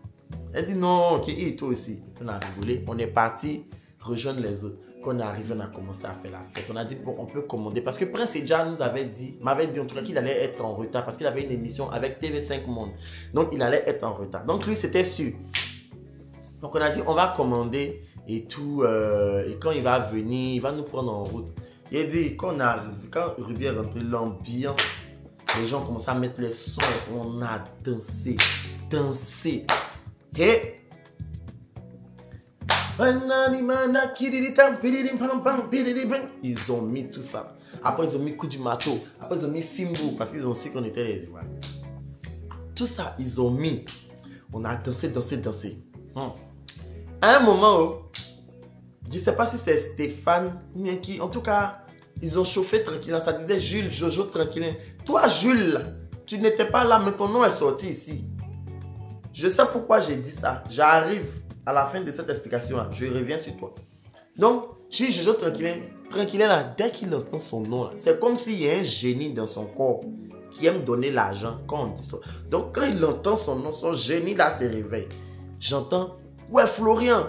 S1: Elle dit non, ok, et toi aussi. On a rigolé, on est parti rejoindre les autres. Quand on est arrivé, on a commencé à faire la fête. On a dit, bon, on peut commander. Parce que Prince et Ja m'avait dit en tout cas qu'il allait être en retard. Parce qu'il avait une émission avec TV5 Monde. Donc, il allait être en retard. Donc, lui, c'était sûr. Donc, on a dit, on va commander et tout. Et quand il va venir, il va nous prendre en route. Il a dit, quand Ruby est rentré, l'ambiance, les gens commencent à mettre les sons, on a dansé. Et ils ont mis tout ça. Après, ils ont mis coup du marteau. Après, ils ont mis Fimbo, parce qu'ils ont su qu'on était les Ivoiriens. Tout ça, ils ont mis. On a dansé. À un moment, je ne sais pas si c'est Stéphane, mais qui, en tout cas, ils ont chauffé tranquillement. Ça disait Jules, Jojo tranquillement. Toi, Jules, tu n'étais pas là, mais ton nom est sorti ici. Je sais pourquoi j'ai dit ça. J'arrive à la fin de cette explication-là. Je reviens sur toi. Donc, Jules, Jojo tranquillement là, dès qu'il entend son nom, c'est comme s'il y a un génie dans son corps qui aime donner l'argent quand on dit ça. Donc, quand il entend son nom, son génie là se réveille. J'entends. Ouais Florian,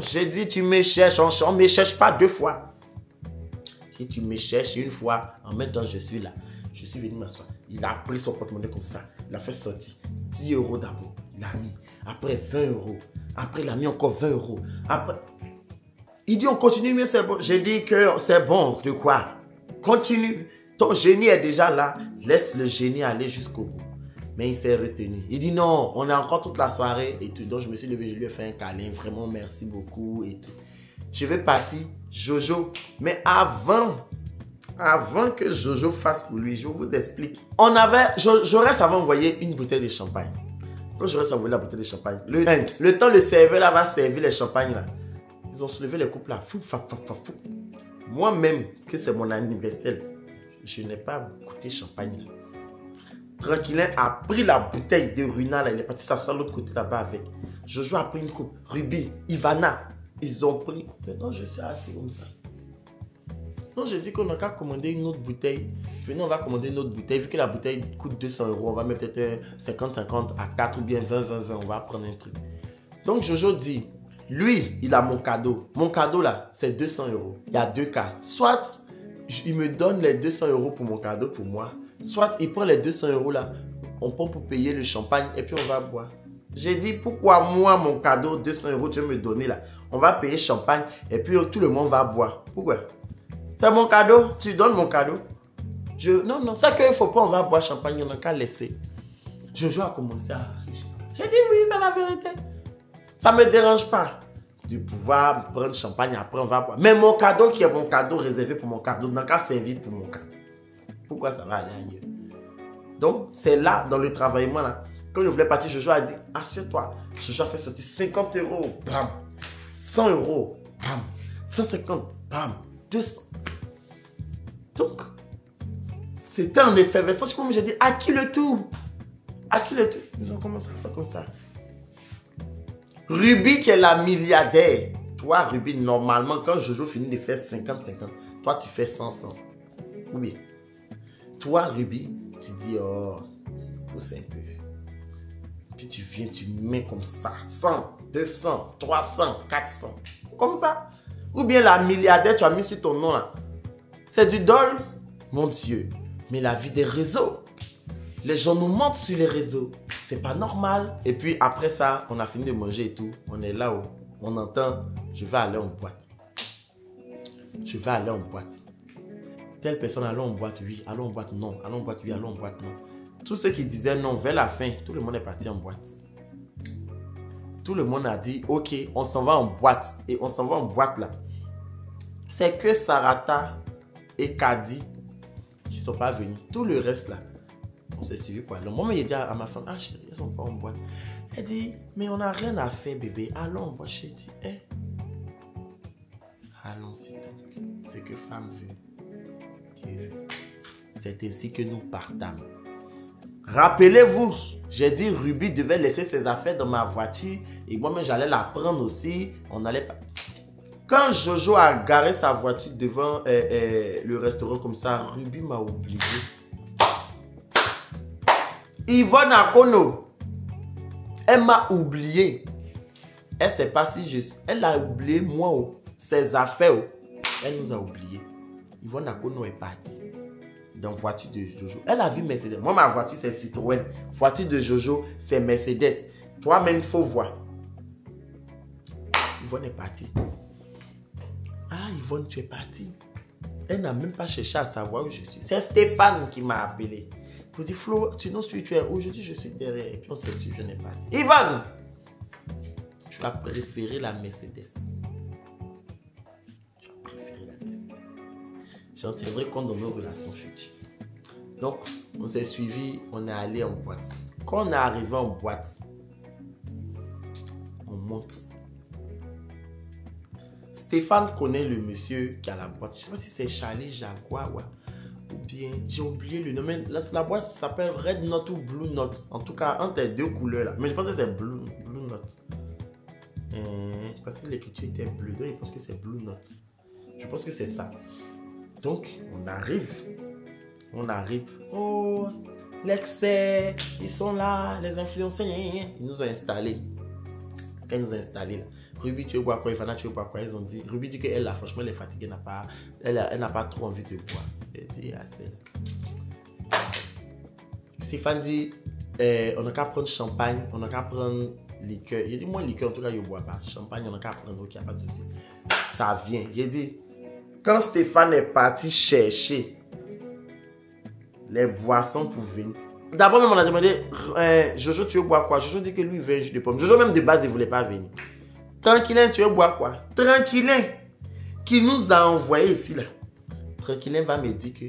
S1: j'ai dit tu me cherches, on ne me cherche pas 2 fois. Si tu me cherches une fois, en même temps je suis là. Je suis venu m'asseoir. Il a pris son porte-monnaie comme ça. Il a fait sortir 10 € d'abord. Il a mis. Après 20 €. Après il a mis encore 20 €. Après, il dit on continue, mais c'est bon. J'ai dit que c'est bon. De quoi? Continue. Ton génie est déjà là. Laisse le génie aller jusqu'au bout. Mais il s'est retenu. Il dit non, on a encore toute la soirée et tout. Donc je me suis levé, je lui ai fait un câlin. Vraiment, merci beaucoup et tout. Je vais partir, Jojo. Mais avant que Jojo fasse pour lui, je vous explique. Jaurès avait envoyé une bouteille de champagne. Quand Jaurès a envoyé la bouteille de champagne, le temps le serveur là va servir les champagnes là. Ils ont soulevé les coupes là. Fou. Moi-même, que c'est mon anniversaire, je n'ai pas goûté champagne là. Tranquillin a pris la bouteille de Runa, là, il est parti s'asseoir de l'autre côté là-bas avec. Jojo a pris une coupe. Ruby, Ivana, ils ont pris. Maintenant, je suis assis comme ça. Donc, je dis qu'on n'a qu'à commander une autre bouteille. Venez, on va commander une autre bouteille. Vu que la bouteille coûte 200 €, on va mettre peut-être 50-50 à 4 ou bien 20-20-20. On va prendre un truc. Donc, Jojo dit, lui, il a mon cadeau. Mon cadeau là, c'est 200 €. Il y a 2 cas. Soit il me donne les 200 € pour mon cadeau pour moi. Soit il prend les 200 € là, on prend pour payer le champagne et puis on va boire. J'ai dit, pourquoi moi, mon cadeau, 200 € tu veux me donner là? On va payer champagne et puis tout le monde va boire. Pourquoi? C'est mon cadeau, tu donnes mon cadeau. Non, ça qu'il ne faut pas, on va boire champagne, on n'a qu'à laisser. Jojo a commencé à réfléchir. J'ai dit, oui, c'est la vérité. Ça ne me dérange pas de pouvoir prendre champagne, après on va boire. Mais mon cadeau qui est mon cadeau réservé pour mon cadeau, n'a qu'à servir pour mon cadeau. Pourquoi ça va aller ailleurs? Donc, c'est là, dans le travaillement là. Quand je voulais partir, Jojo a dit, assure-toi. Jojo a fait sortir 50 €, bam. 100 €, bam. 150, bam. 200. Donc, c'était en effervescence. Comme j'ai dit, à qui le tout? À qui le tout? Ils ont commencé à faire comme ça. Ruby qui est la milliardaire. Toi, Ruby, normalement, quand Jojo finit de faire 50-50, toi, tu fais 100-100. Ou bien, toi, Ruby, tu dis, oh, pousse un peu. Puis tu viens, tu mets comme ça, 100, 200, 300, 400. Comme ça. Ou bien la milliardaire, tu as mis sur ton nom là. C'est du dol, mon Dieu. Mais la vie des réseaux. Les gens nous mentent sur les réseaux. C'est pas normal. Et puis après ça, on a fini de manger et tout. On est là où on entend, je vais aller en boîte. Je vais aller en boîte. Telle personne, allons en boîte, oui. Allons en boîte, non. Allons en boîte, oui. Allons en boîte, non. Tous ceux qui disaient non, vers la fin, tout le monde est parti en boîte. Tout le monde a dit, ok, on s'en va en boîte. Et on s'en va en boîte là. C'est que Sarata et Kadi qui ne sont pas venus. Tout le reste là, on s'est suivi pour aller. Moi, j'ai dit à ma femme, ah chérie, ils ne sont pas en boîte. Elle dit, mais on n'a rien à faire bébé. Allons en boîte. J'ai dit, allons-y donc. C'est que femme veut. Dieu. C'est ainsi que nous partâmes. Rappelez-vous, j'ai dit Ruby devait laisser ses affaires dans ma voiture et moi-même j'allais la prendre aussi. On allait pas. Quand Jojo a garé sa voiture devant le restaurant comme ça, Ruby m'a oublié. Yvonne Akono, elle m'a oublié. Elle ne sait pas si je... Elle a oublié moi, ses affaires. Elle nous a oublié. Yvonne Akono est partie. Dans la voiture de Jojo. Elle a vu Mercedes. Moi, ma voiture, c'est Citroën. Voiture de Jojo, c'est Mercedes. Toi-même, il faut voir. Yvonne est partie. Ah, Yvonne, tu es partie. Elle n'a même pas cherché à savoir où je suis. C'est Stéphane qui m'a appelé. Pour dire, Flo, tu nous suis, tu es où? Je dis, je suis derrière. Et puis on s'est su, je n'ai pas dit. Yvonne, tu as préféré la Mercedes. J'en tiendrai compte dans nos relations futures. Donc, on s'est suivi, on est allé en boîte. Quand on est arrivé en boîte, on monte. Stéphane connaît le monsieur qui a la boîte. Je ne sais pas si c'est Charlie Jaguar ou bien, j'ai oublié le nom. Mais la boîte s'appelle Red Note ou Blue Note. En tout cas, entre les deux couleurs là. Mais je pense que c'est Blue Note. Parce que l'écriture était bleue. Donc, je pense que c'est Blue Note. Je pense que c'est ça. Donc, on arrive. Oh, l'excès, ils sont là, les influenceurs. Ils nous ont installés. Quand ils nous ont installés, là, Ruby, tu veux boire quoi? Ivana, tu veux boire quoi? Ils ont dit, Ruby dit qu'elle, là, franchement, elle est fatiguée, elle n'a pas trop envie de boire. Elle dit, assez. Stéphane dit, on n'a qu'à prendre champagne, on n'a qu'à prendre liqueur. Il dit, moi, liqueur, en tout cas, je ne bois pas. Champagne, on n'a qu'à prendre, ok, il n'y a pas de souci. Ça vient. Il dit, quand Stéphane est parti chercher les boissons pour venir. D'abord même on a demandé, Jojo tu veux boire quoi? Jojo dit que lui il veut un jus de pomme. Jojo même de base il ne voulait pas venir. Tranquillin tu veux boire quoi? Tranquillin qui nous a envoyé ici là. Tranquillin va me dire que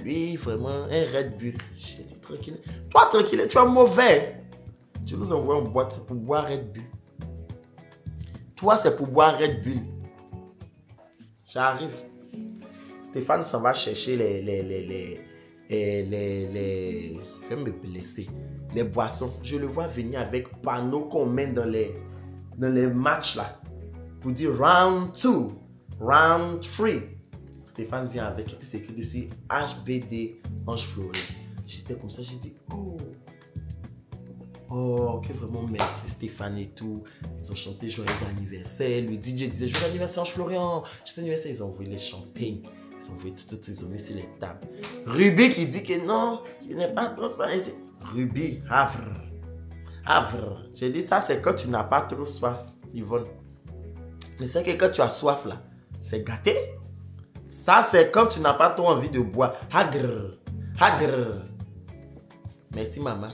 S1: lui vraiment un Red Bull. J'ai dit Tranquillin. Toi Tranquillin tu es mauvais. Tu nous envoies en boîte pour boire Red Bull. Toi c'est pour boire Red Bull. J'arrive. Stéphane s'en va chercher je vais me blesser. Les boissons. Je le vois venir avec panneaux qu'on met dans les matchs là. Pour dire round 2, round 3. Stéphane vient avec et puis c'est écrit dessus HBD Ange Fleury. J'étais comme ça, j'ai dit oh, que vraiment merci Stéphane et tout. Ils ont chanté joyeux anniversaire. Le DJ disait joyeux anniversaire Ange Florian. Joyeux anniversaire, ils ont envoyé les champagnes. Ils ont envoyé tout, ils ont mis sur les tables. Ruby qui dit que non, il n'est pas trop ça. Ruby, havre. J'ai dit ça, c'est quand tu n'as pas trop soif, Yvonne. Mais c'est que quand tu as soif là, c'est gâté. Ça, c'est quand tu n'as pas trop envie de boire. Hagr. Merci, maman.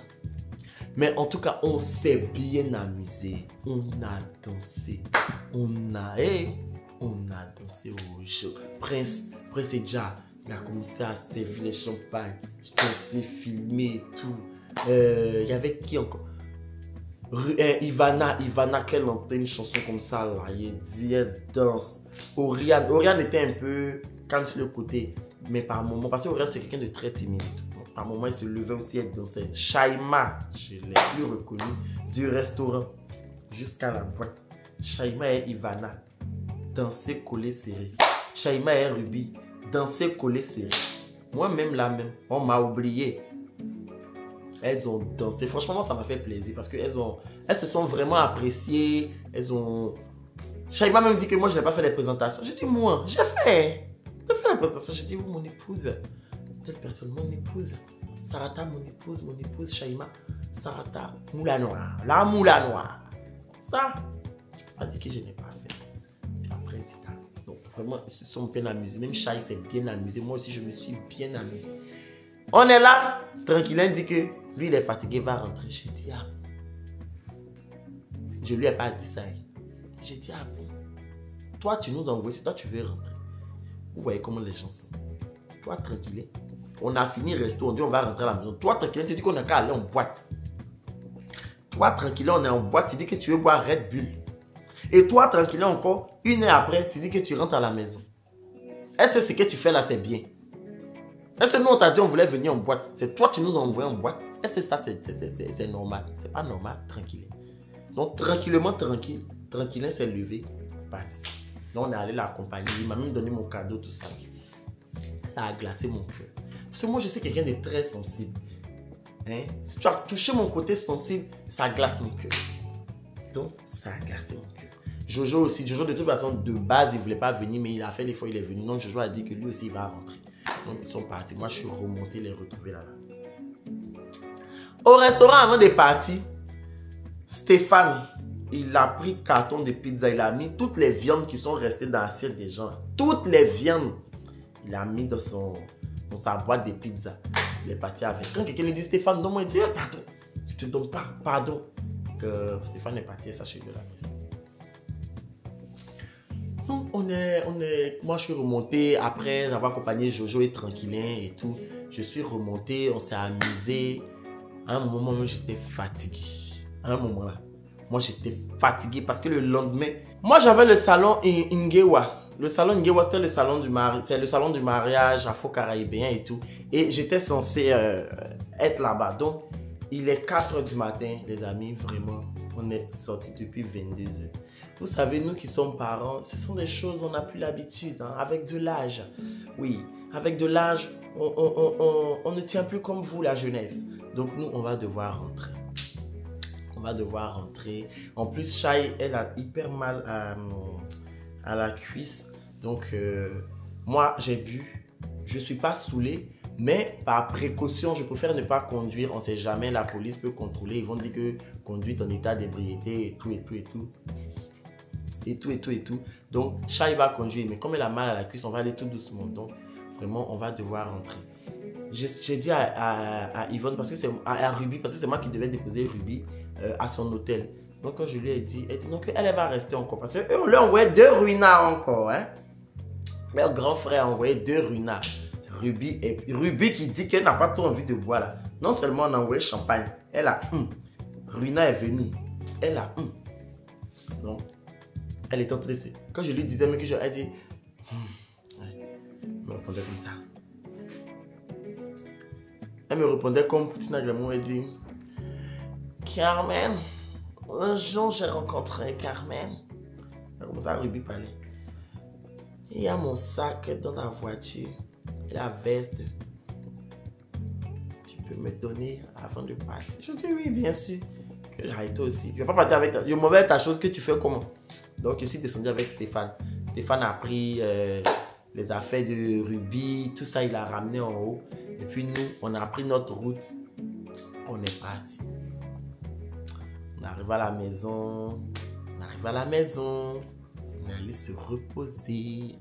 S1: Mais en tout cas, on s'est bien amusé. On a dansé. On a dansé au show. Prince déjà, il a commencé à servir les champagnes. Je dansais, filmé et tout. Il y avait qui encore? Ivana qu'elle entend une chanson comme ça là, elle danse. Oriane était un peu calme sur le côté, mais par moment, parce que Oriane c'est quelqu'un de très timide. Par moment, elle se levait aussi, elle dansait. Shaima, je l'ai plus reconnu, du restaurant jusqu'à la boîte. Shaima et Ivana, danser, coller, serré. Shaima et Ruby, danser, coller, serré. Moi-même là même, on m'a oublié. Elles ont dansé. Franchement, ça m'a fait plaisir parce qu'elles se sont vraiment appréciées. Shaima même dit que moi, je n'ai pas fait les présentations. J'ai dit, moi, j'ai fait la présentation. J'ai dit, oh, mon épouse. Telle personne, mon épouse. Sarata, mon épouse, Shaima. Sarata, moula noire. La moula noire. Ça, je ne peux pas dire que je n'ai pas fait. Puis après, elle dit, donc, vraiment, ils se sont bien amusés. Même Shai s'est bien amusé. Moi aussi, je me suis bien amusé. On est là, tranquille, il dit que lui, il est fatigué, va rentrer. J'ai dit, ah bon. Je lui ai pas dit ça. J'ai dit, ah bon. Toi, tu nous envoies, si toi, tu veux rentrer. Vous voyez comment les gens sont. Toi, tranquille. On a fini le resto, on dit on va rentrer à la maison. Toi, tranquille, tu dis qu'on a qu'à aller en boîte. Toi, tranquille, on est en boîte, tu dis que tu veux boire Red Bull. Et toi, tranquille, encore, 1 heure après, tu dis que tu rentres à la maison. Est-ce que ce que tu fais là, c'est bien? Est-ce que nous, on t'a dit on voulait venir en boîte? C'est toi qui nous as envoyé en boîte? Est-ce que ça, c'est normal? C'est pas normal, tranquille. Donc, tranquillement, tranquille, s'est levé, parti. Donc, on est allé l'accompagner. Il m'a même donné mon cadeau, tout ça. Ça a glacé mon cœur. Parce que moi, je suis quelqu'un de très sensible. Hein? Si tu as touché mon côté sensible, ça glace mon cœur. Donc, ça a glacé mon cœur. Jojo aussi. Jojo, de toute façon, de base, il ne voulait pas venir, mais il a fait l'effort, il est venu. Donc, Jojo a dit que lui aussi, il va rentrer. Donc, ils sont partis. Moi, je suis remonté les retrouver là-bas. Au restaurant, avant de partir, Stéphane, il a pris carton de pizza. Il a mis toutes les viandes qui sont restées dans l'assiette des gens. Toutes les viandes. Il a mis dans sa boîte de pizza. Il est parti avec. Quand quelqu'un lui dit, Stéphane, donne-moi, il dit, pardon. Je ne te donne pas, pardon. Que Stéphane est parti s'acheter de la maison. Donc, moi, je suis remonté après avoir accompagné Jojo et Tranquillin et tout. Je suis remonté, on s'est amusé. À un moment, même, j'étais fatigué. À un moment là, moi, j'étais fatigué parce que le lendemain, moi, j'avais le salon Ingewa. Le salon Ngewa, c'était le salon du mariage afro-caribéen et tout. Et j'étais censé être là-bas. Donc, il est 4 h du matin, les amis, vraiment. On est sortis depuis 22 h. Vous savez, nous qui sommes parents, ce sont des choses, on n'a plus l'habitude. Hein, avec de l'âge. Oui, avec de l'âge, on ne tient plus comme vous, la jeunesse. Donc, nous, on va devoir rentrer. On va devoir rentrer. En plus, Shai, elle a hyper mal à la cuisse. Donc, moi, j'ai bu. Je ne suis pas saoulé, mais par précaution, je préfère ne pas conduire. On ne sait jamais, la police peut contrôler. Ils vont dire que conduite en état d'ébriété et tout, et tout, et tout. Et tout, et tout, et tout. Donc, Shai va conduire. Mais comme elle a mal à la cuisse, on va aller tout doucement. Donc, vraiment, on va devoir rentrer. J'ai dit à Yvonne, parce que c'est à Ruby, parce que c'est moi qui devais déposer Ruby à son hôtel. Donc, quand je lui ai dit, elle dit non, qu'elle va rester encore. Parce qu'on lui a envoyé 2 ruinards encore. Hein? Leur grand frère a envoyé 2 ruinards. Ruby qui dit qu'elle n'a pas trop envie de boire là. Non seulement on a envoyé champagne, elle a Ruina est venue. Elle a Donc, elle est stressée. Quand je lui disais, mais que je ai dit, elle me répondait comme ça. Elle me répondait comme petit agrément. Elle dit, Carmen, un jour j'ai rencontré Carmen. Comme ça, Ruby parlait. Il y a mon sac dans la voiture et la veste. Tu peux me donner avant de partir? Je dis oui, bien sûr. Que j'arrête toi aussi. Je ne vais pas partir avec toi. Je m'en vais ta chose que tu fais comment? Donc, je suis descendu avec Stéphane. Stéphane a pris les affaires de Ruby, tout ça, il a ramené en haut. Et puis nous, on a pris notre route. On est parti. On arrive à la maison. On arrive à la maison. On est allé se reposer.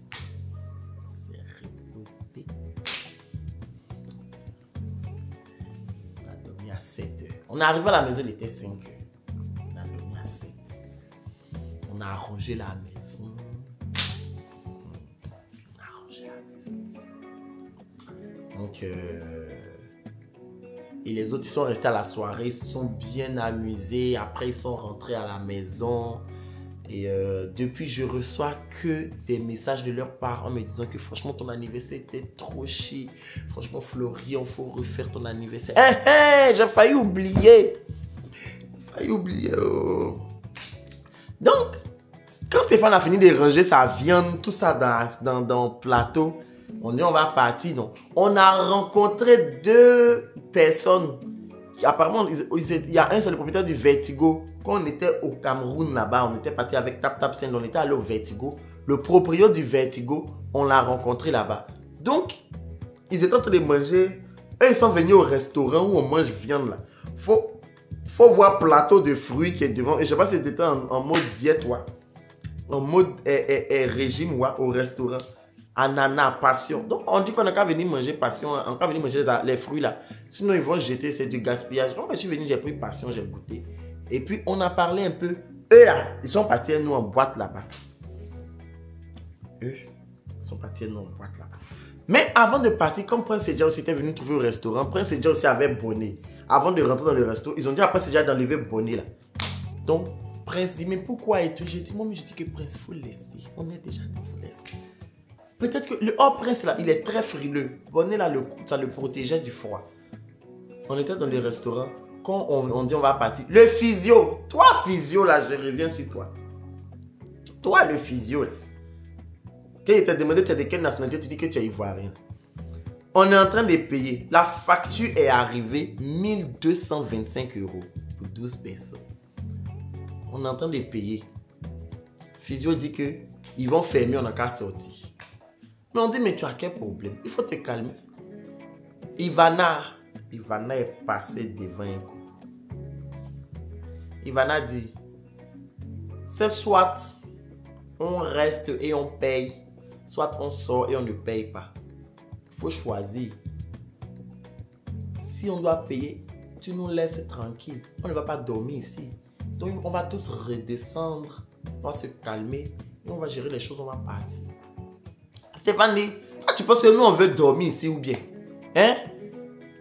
S1: On a dormi à 7 heures. On est arrivé à la maison, il était 5 heures. On a dormi à 7 heures. On a arrangé la maison. On a arrangé la maison. Donc, et les autres, ils sont restés à la soirée. Ils se sont bien amusés. Après, ils sont rentrés à la maison. Et depuis, je reçois que des messages de leur part en me disant que franchement, ton anniversaire était trop chic. Franchement, Florian, il faut refaire ton anniversaire. J'ai failli oublier. Oh. Donc, quand Stéphane a fini de ranger sa viande, tout ça dans le plateau, on dit on va partir. Donc, on a rencontré 2 personnes. Apparemment, il y a un seul propriétaire du Vertigo. Quand on était au Cameroun là-bas, on était parti avec Tap Tap Send, on était allé au Vertigo. Le propriétaire du Vertigo, on l'a rencontré là-bas. Donc, ils étaient en train de manger. Eux, ils sont venus au restaurant où on mange viande là. Faut voir plateau de fruits qui est devant. Et je sais pas si c'était en mode diète, ouais. En mode régime, ouais, au restaurant. Ananas, passion. Donc, on dit qu'on n'a qu'à venir manger passion, on n'a qu'à venir manger les fruits là. Sinon, ils vont jeter, c'est du gaspillage. Donc, je suis venu, j'ai pris passion, j'ai goûté. Et puis, on a parlé un peu. Eux là, ils sont partis nous en boîte là-bas. Eux, ils sont partis nous en boîte là-bas. Mais avant de partir, comme Prince Edja aussi était venu trouver au restaurant, Prince Edja aussi avait bonnet. Avant de rentrer dans le resto, ils ont dit à Prince Edja d'enlever bonnet là. Donc, Prince dit, mais pourquoi et tout? J'ai dit, moi, mais je dis que Prince, il faut le laisser. On est déjà dans le laisser. Peut-être que le Prince là, il est très frileux. Bonnet là, ça le protégeait du froid. On était dans le restaurant. Quand on dit on va partir. Le physio. Toi, physio là, je reviens sur toi. Toi, le physio là. Quand il t'a demandé tu es de quelle nationalité, tu dis que tu es ivoirien. On est en train de payer. La facture est arrivée 1225 € pour 12 personnes. On est en train de payer. Physio dit que ils vont fermer, on n'a qu'à sortir. Mais on dit, mais tu as quel problème? Il faut te calmer. Ivana est passée devant un coup. Ivana dit, c'est soit on reste et on paye, soit on sort et on ne paye pas. Il faut choisir. Si on doit payer, tu nous laisses tranquille. On ne va pas dormir ici. Donc on va tous redescendre, on va se calmer et on va gérer les choses, on va partir. Stéphane dit, toi tu penses que nous on veut dormir ici ou bien? Hein?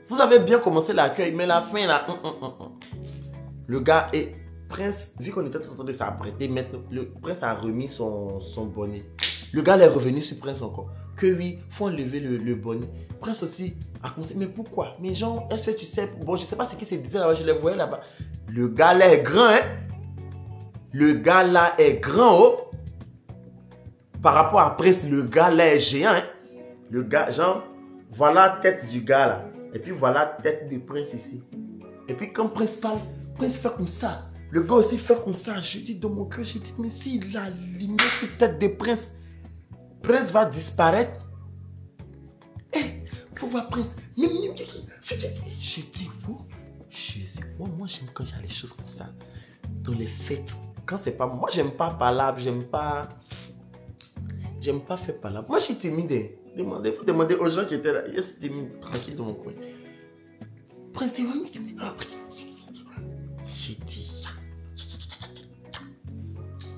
S1: Vous avez bien commencé l'accueil, mais la fin là, Le gars et Prince, vu qu'on était tous en train de s'apprêter, maintenant le Prince a remis son bonnet. Le gars est revenu sur Prince encore. Que oui, faut enlever le bonnet. Prince aussi a commencé, mais pourquoi? Mais genre, est-ce que tu sais, bon je sais pas ce qui se disait là-bas, je les voyais là-bas. Le gars là est grand, hein? Le gars là est grand, oh! Par rapport à Prince, le gars là est géant, hein? Le gars, genre, voilà la tête du gars là. Et puis voilà la tête de Prince ici. Et puis quand Prince parle, Prince fait comme ça. Le gars aussi fait comme ça. Je dis dans mon cœur, je dis, mais s'il a limé cette tête de Prince, Prince va disparaître. Eh, faut voir Prince. Je dis, oh, Jésus, moi j'aime quand j'ai les choses comme ça. Dans les fêtes, quand c'est pas... Moi, j'aime pas palabre, j'aime pas faire palabre. Moi, je suis timide. Faut demander aux gens qui étaient là. Ils étaient timides, tranquille dans mon coin. Prince, j'ai dit...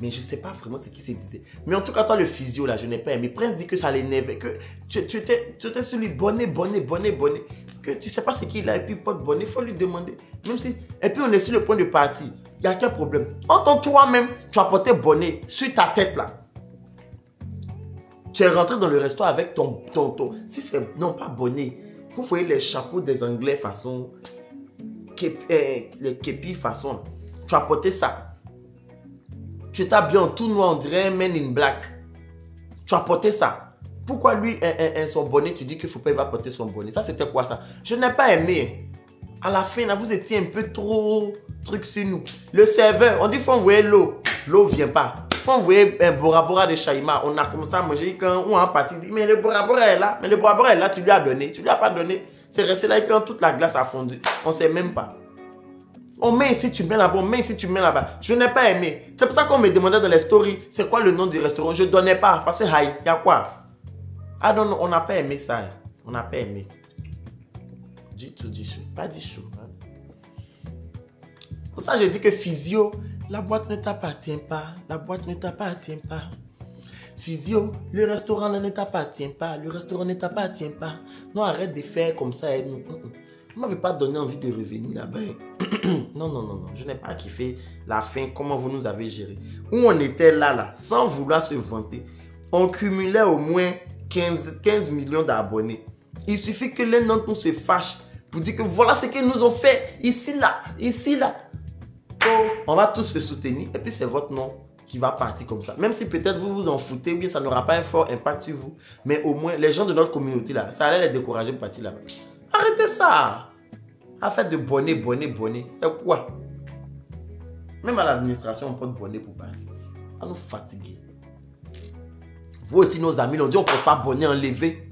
S1: Mais je sais pas vraiment ce qui se disait. Mais en tout cas, toi, le physio, là, je n'ai pas aimé. Prince dit que ça l'énervait. Que tu étais sur lui, bonnet. Que tu sais pas ce qu'il a et puis pas de bonnet. Il faut lui demander. Même si... Et puis, on est sur le point de partir. Il y a quel problème? Entends toi-même, tu as porté bonnet sur ta tête, là. Tu es rentré dans le resto avec ton... Si c'est... Non, pas bonnet. Vous voyez les chapeaux des Anglais façon... les képis façon... Tu as porté ça. Tu t'habilles en tout noir, on dirait un man in black. Tu as porté ça. Pourquoi lui, son bonnet, tu dis qu'il ne faut pas, il va porter son bonnet? Ça, c'était quoi ça? Je n'ai pas aimé. À la fin, là, vous étiez un peu trop truc sur nous. Le serveur, on dit qu'il faut envoyer l'eau. L'eau ne vient pas. Il fois, vous voyez un Bora Bora de Shaima, on a commencé à manger quand on a parti, dit, mais le Bora Bora est là, mais le Bora Bora est là, tu lui as donné, tu lui as pas donné. C'est resté là et quand toute la glace a fondu, on sait même pas. On met ici, tu mets là-bas, on met ici, tu mets là-bas. Je n'ai pas aimé. C'est pour ça qu'on me demandait dans les stories, c'est quoi le nom du restaurant. Je ne donnais pas, parce que, il y a quoi? Ah non, non, on n'a pas aimé ça. Hein. On n'a pas aimé. Du tout, du chou. Pas du chou. Hein. Pour ça, j'ai dit que physio, la boîte ne t'appartient pas. La boîte ne t'appartient pas. Physio, le restaurant ne t'appartient pas. Le restaurant ne t'appartient pas. Non, arrête de faire comme ça. Vous ne m'avez pas donné envie de revenir là-bas. Non, non, non, non. Je n'ai pas kiffé la fin, comment vous nous avez géré. Où on était là, sans vouloir se vanter. On cumulait au moins 15 millions d'abonnés. Il suffit que l'un d'entre nous se fâche pour dire que voilà ce qu'ils nous ont fait. Ici, là, ici, là. Oh, on va tous se soutenir. Et puis c'est votre nom qui va partir comme ça. Même si peut-être vous vous en foutez, ou bien ça n'aura pas un fort impact sur vous. Mais au moins, les gens de notre communauté, là, ça allait les décourager de partir là. Arrêtez ça. Affaire de bonnet. Et quoi? Même à l'administration, on porte bonnet pour partir. À nous fatiguer. Vous aussi, nos amis, l'ont dit, on ne porte pas bonnet, enlever.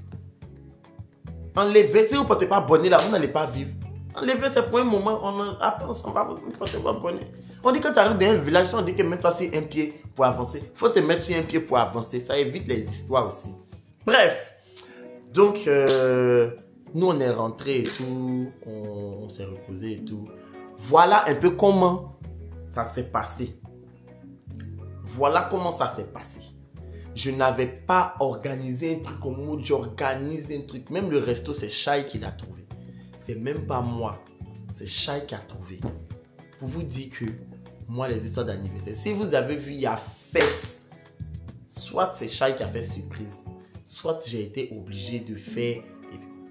S1: Enlever. Si vous ne portez pas bonnet là, vous n'allez pas vivre. Enlever, c'est pour un moment. Après, on s'en va, vous ne portez pas bonnet. On dit que tu arrives dans un village, on dit que mets-toi sur un pied pour avancer. Il faut te mettre sur un pied pour avancer. Ça évite les histoires aussi. Bref. Donc, nous, on est rentrés et tout, on s'est reposé et tout. Voilà un peu comment ça s'est passé. Voilà comment ça s'est passé. Je n'avais pas organisé un truc comme moi, j'organise un truc. Même le resto, c'est Chai qui l'a trouvé. C'est même pas moi, c'est Chai qui a trouvé. Pour vous dire que moi, les histoires d'anniversaire, si vous avez vu, il y a fête. Soit c'est Chai qui a fait surprise, soit j'ai été obligé de faire.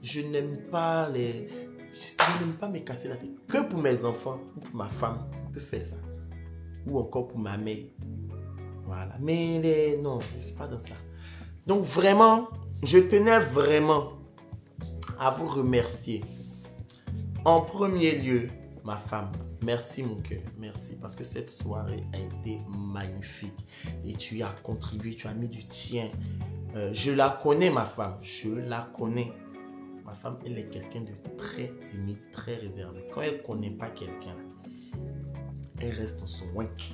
S1: Je n'aime pas me casser la tête. Que pour mes enfants ou pour ma femme, je peux faire ça. Ou encore pour ma mère. Voilà. Mais non, je ne suis pas dans ça. Donc vraiment, je tenais vraiment à vous remercier. En premier lieu, ma femme. Merci mon cœur. Merci parce que cette soirée a été magnifique. Et tu as contribué, tu as mis du tien. Je la connais ma femme. Je la connais. Ma femme, elle est quelqu'un de très timide, très réservé. Quand elle ne connaît pas quelqu'un, elle reste dans son wink.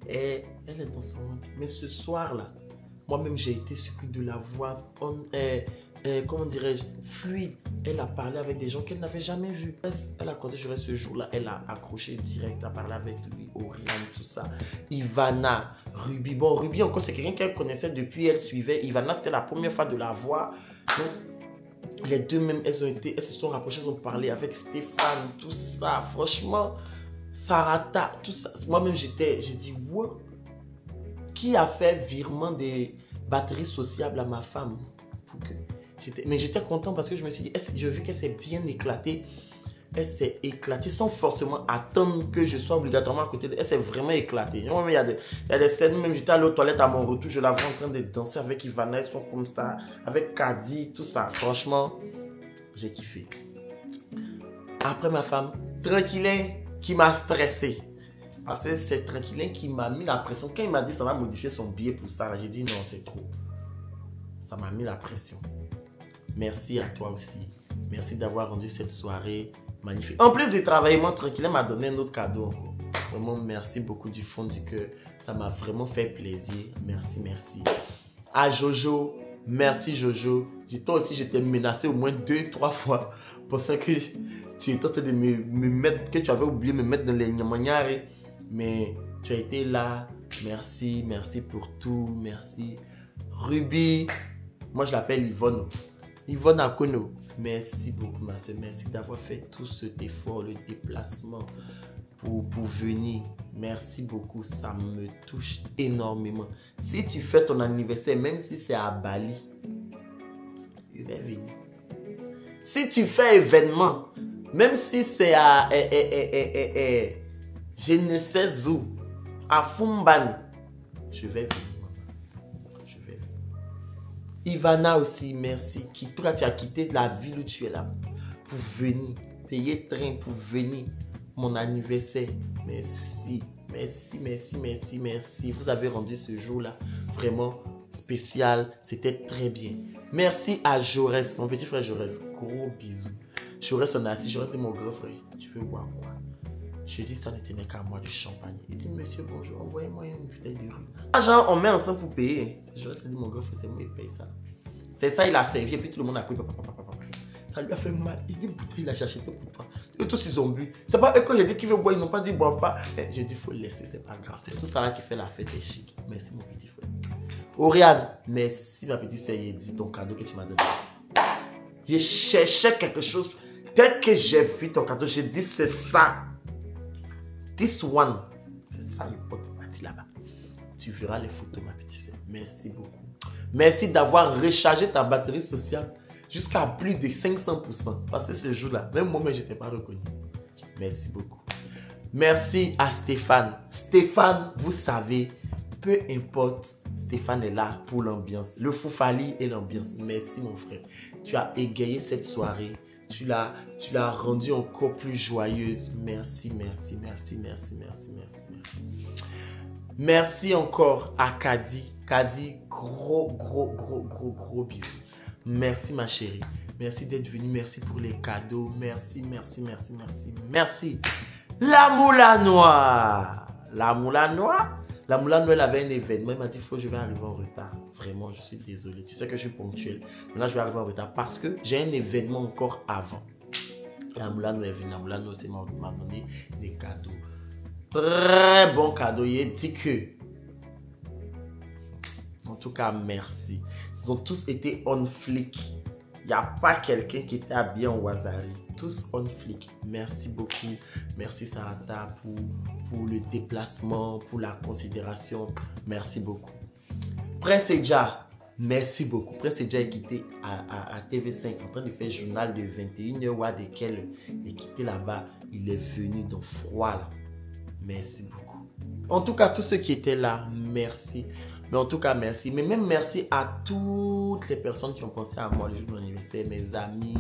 S1: Et elle est dans son wink. Mais ce soir-là, moi-même, j'ai été surpris de la voir, comment dirais-je, fluide. Elle a parlé avec des gens qu'elle n'avait jamais vus. Elle a compté sur ce jour-là. Elle a accroché direct, a parlé avec lui, Oriane, tout ça. Ivana, Ruby. Bon, Ruby, encore, c'est quelqu'un qu'elle connaissait depuis, elle suivait. Ivana, c'était la première fois de la voir. Donc, les deux même, elles se sont rapprochées, elles ont parlé avec Stéphane, tout ça. Franchement, Sarata, tout ça. Moi-même, j'ai dit, wow. Qui a fait virement des batteries sociables à ma femme pour que... Mais j'étais content parce que je me suis dit, j'ai vu qu'elle s'est bien éclatée. Elle s'est éclatée sans forcément attendre que je sois obligatoirement à côté d'elle. Elle s'est vraiment éclatée. Il y a des scènes, même j'étais allé aux toilettes à mon retour, je la vois en train de danser avec Ivana, elles sont comme ça, avec Kadi, tout ça. Franchement, j'ai kiffé. Après ma femme, Tranquillin qui m'a stressé. Parce que c'est Tranquillin qui m'a mis la pression. Quand il m'a dit ça va modifier son billet pour ça, j'ai dit non, c'est trop. Ça m'a mis la pression. Merci à toi aussi. Merci d'avoir rendu cette soirée magnifique. En plus du travail, moi, Tranquillin m'a donné un autre cadeau encore. Vraiment, merci beaucoup du fond du cœur. Ça m'a vraiment fait plaisir. Merci, merci. À Jojo, merci Jojo. Toi aussi, j'étais menacé au moins 2-3 fois. Pour ça que tu étais en train de me mettre, que tu avais oublié de me mettre dans les nyamanyare. Mais tu as été là. Merci, merci pour tout. Merci. Ruby, moi je l'appelle Yvonne. Yvonne Akono, merci beaucoup ma soeur. Merci d'avoir fait tout cet effort, le déplacement pour venir. Merci beaucoup, ça me touche énormément. Si tu fais ton anniversaire, même si c'est à Bali, je vais venir. Si tu fais événement, même si c'est à je ne sais où, à Fumban, je vais venir. Ivana aussi, merci. Toi, tu as quitté la ville où tu es là pour venir, payer train pour venir. Mon anniversaire, merci. Merci, merci, merci, merci. Vous avez rendu ce jour-là vraiment spécial. C'était très bien. Merci à Jaurès, mon petit frère Jaurès. Gros bisous. Jaurès, on est assis. Jaurès dit, mon grand frère, tu veux boire quoi? Je dis, ça ne tenait qu'à moi du champagne. Il dit, monsieur, bonjour, envoyez-moi une bouteille de rhum. Genre, on met ensemble pour payer. Jaurès dit, mon grand frère, c'est moi qui paye ça. C'est ça, il a servi. Et puis tout le monde a pris. Ça lui a fait mal. Il dit, bouteille, il a cherché pour toi. Eux tous, ils ont bu. C'est pas eux quand j'ai dit qu'ils veulent boire, ils n'ont pas dit boire pas. J'ai dit, il faut le laisser, c'est pas grave. C'est tout ça là qui fait la fête des chics. Merci, mon petit frère. Oriane, merci, ma petite sœur, il dit ton cadeau que tu m'as donné. Je cherchais quelque chose. Dès que j'ai vu ton cadeau, j'ai dit, c'est ça. This one. C'est ça, le pote parti là-bas. Tu verras les photos, ma petite sœur. Merci beaucoup. Merci d'avoir rechargé ta batterie sociale jusqu'à plus de 500%. Parce que ce jour-là, même moi-même, je n'étais pas reconnu. Merci beaucoup. Merci à Stéphane. Stéphane, vous savez, peu importe, Stéphane est là pour l'ambiance. Le foufali et l'ambiance. Merci, mon frère. Tu as égayé cette soirée. Tu l'as rendue encore plus joyeuse. Merci, merci, merci, merci, merci, merci, merci. Merci encore à Kadi. Kadi, gros bisous. Merci ma chérie. Merci d'être venue. Merci pour les cadeaux. Merci, merci, merci, merci, merci. La Moula Noire. La Moula Noire. La Moula Noire, elle avait un événement. Il m'a dit, je vais arriver en retard. Vraiment, je suis désolé. Tu sais que je suis ponctuel. Mais là, je vais arriver en retard parce que j'ai un événement encore avant. La Moula Noire est venue. La Moula Noire m'a donné des cadeaux. Très bon cadeau. Il dit que... En tout cas, merci. Ils ont tous été on flic. Il n'y a pas quelqu'un qui était habillé en Wazari. Tous on flic. Merci beaucoup. Merci Sarata pour le déplacement, pour la considération. Merci beaucoup. Prince Edja, merci beaucoup. Prince Edja est quitté à TV5 en train de faire journal de 21h ou à desquels il est quitté là-bas. Il est venu dans froid là. Merci beaucoup. En tout cas, tous ceux qui étaient là, merci. Mais en tout cas, merci. Mais même merci à toutes les personnes qui ont pensé à moi le jour de mon anniversaire, mes amis.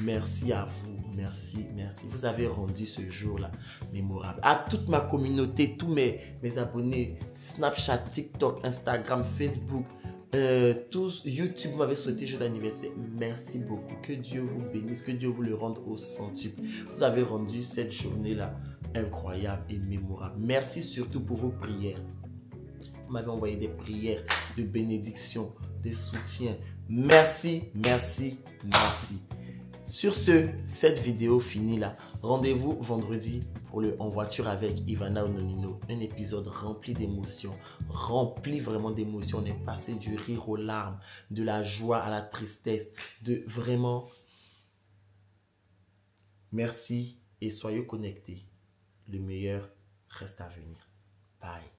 S1: Merci à vous. Merci, merci. Vous avez rendu ce jour-là mémorable. À toute ma communauté, tous mes abonnés, Snapchat, TikTok, Instagram, Facebook, tous, YouTube m'avait souhaité joyeux anniversaire. Merci beaucoup. Que Dieu vous bénisse, que Dieu vous le rende au centuple. Vous avez rendu cette journée-là incroyable et mémorable. Merci surtout pour vos prières. Vous m'avez envoyé des prières de bénédiction, des soutiens. Merci, merci, merci. Sur ce, cette vidéo finie là. Rendez-vous vendredi pour le En voiture avec Ivana Ononino. Un épisode rempli d'émotions. Rempli vraiment d'émotions. On est passé du rire aux larmes, de la joie à la tristesse. De vraiment... Merci et soyez connectés. Le meilleur reste à venir. Bye.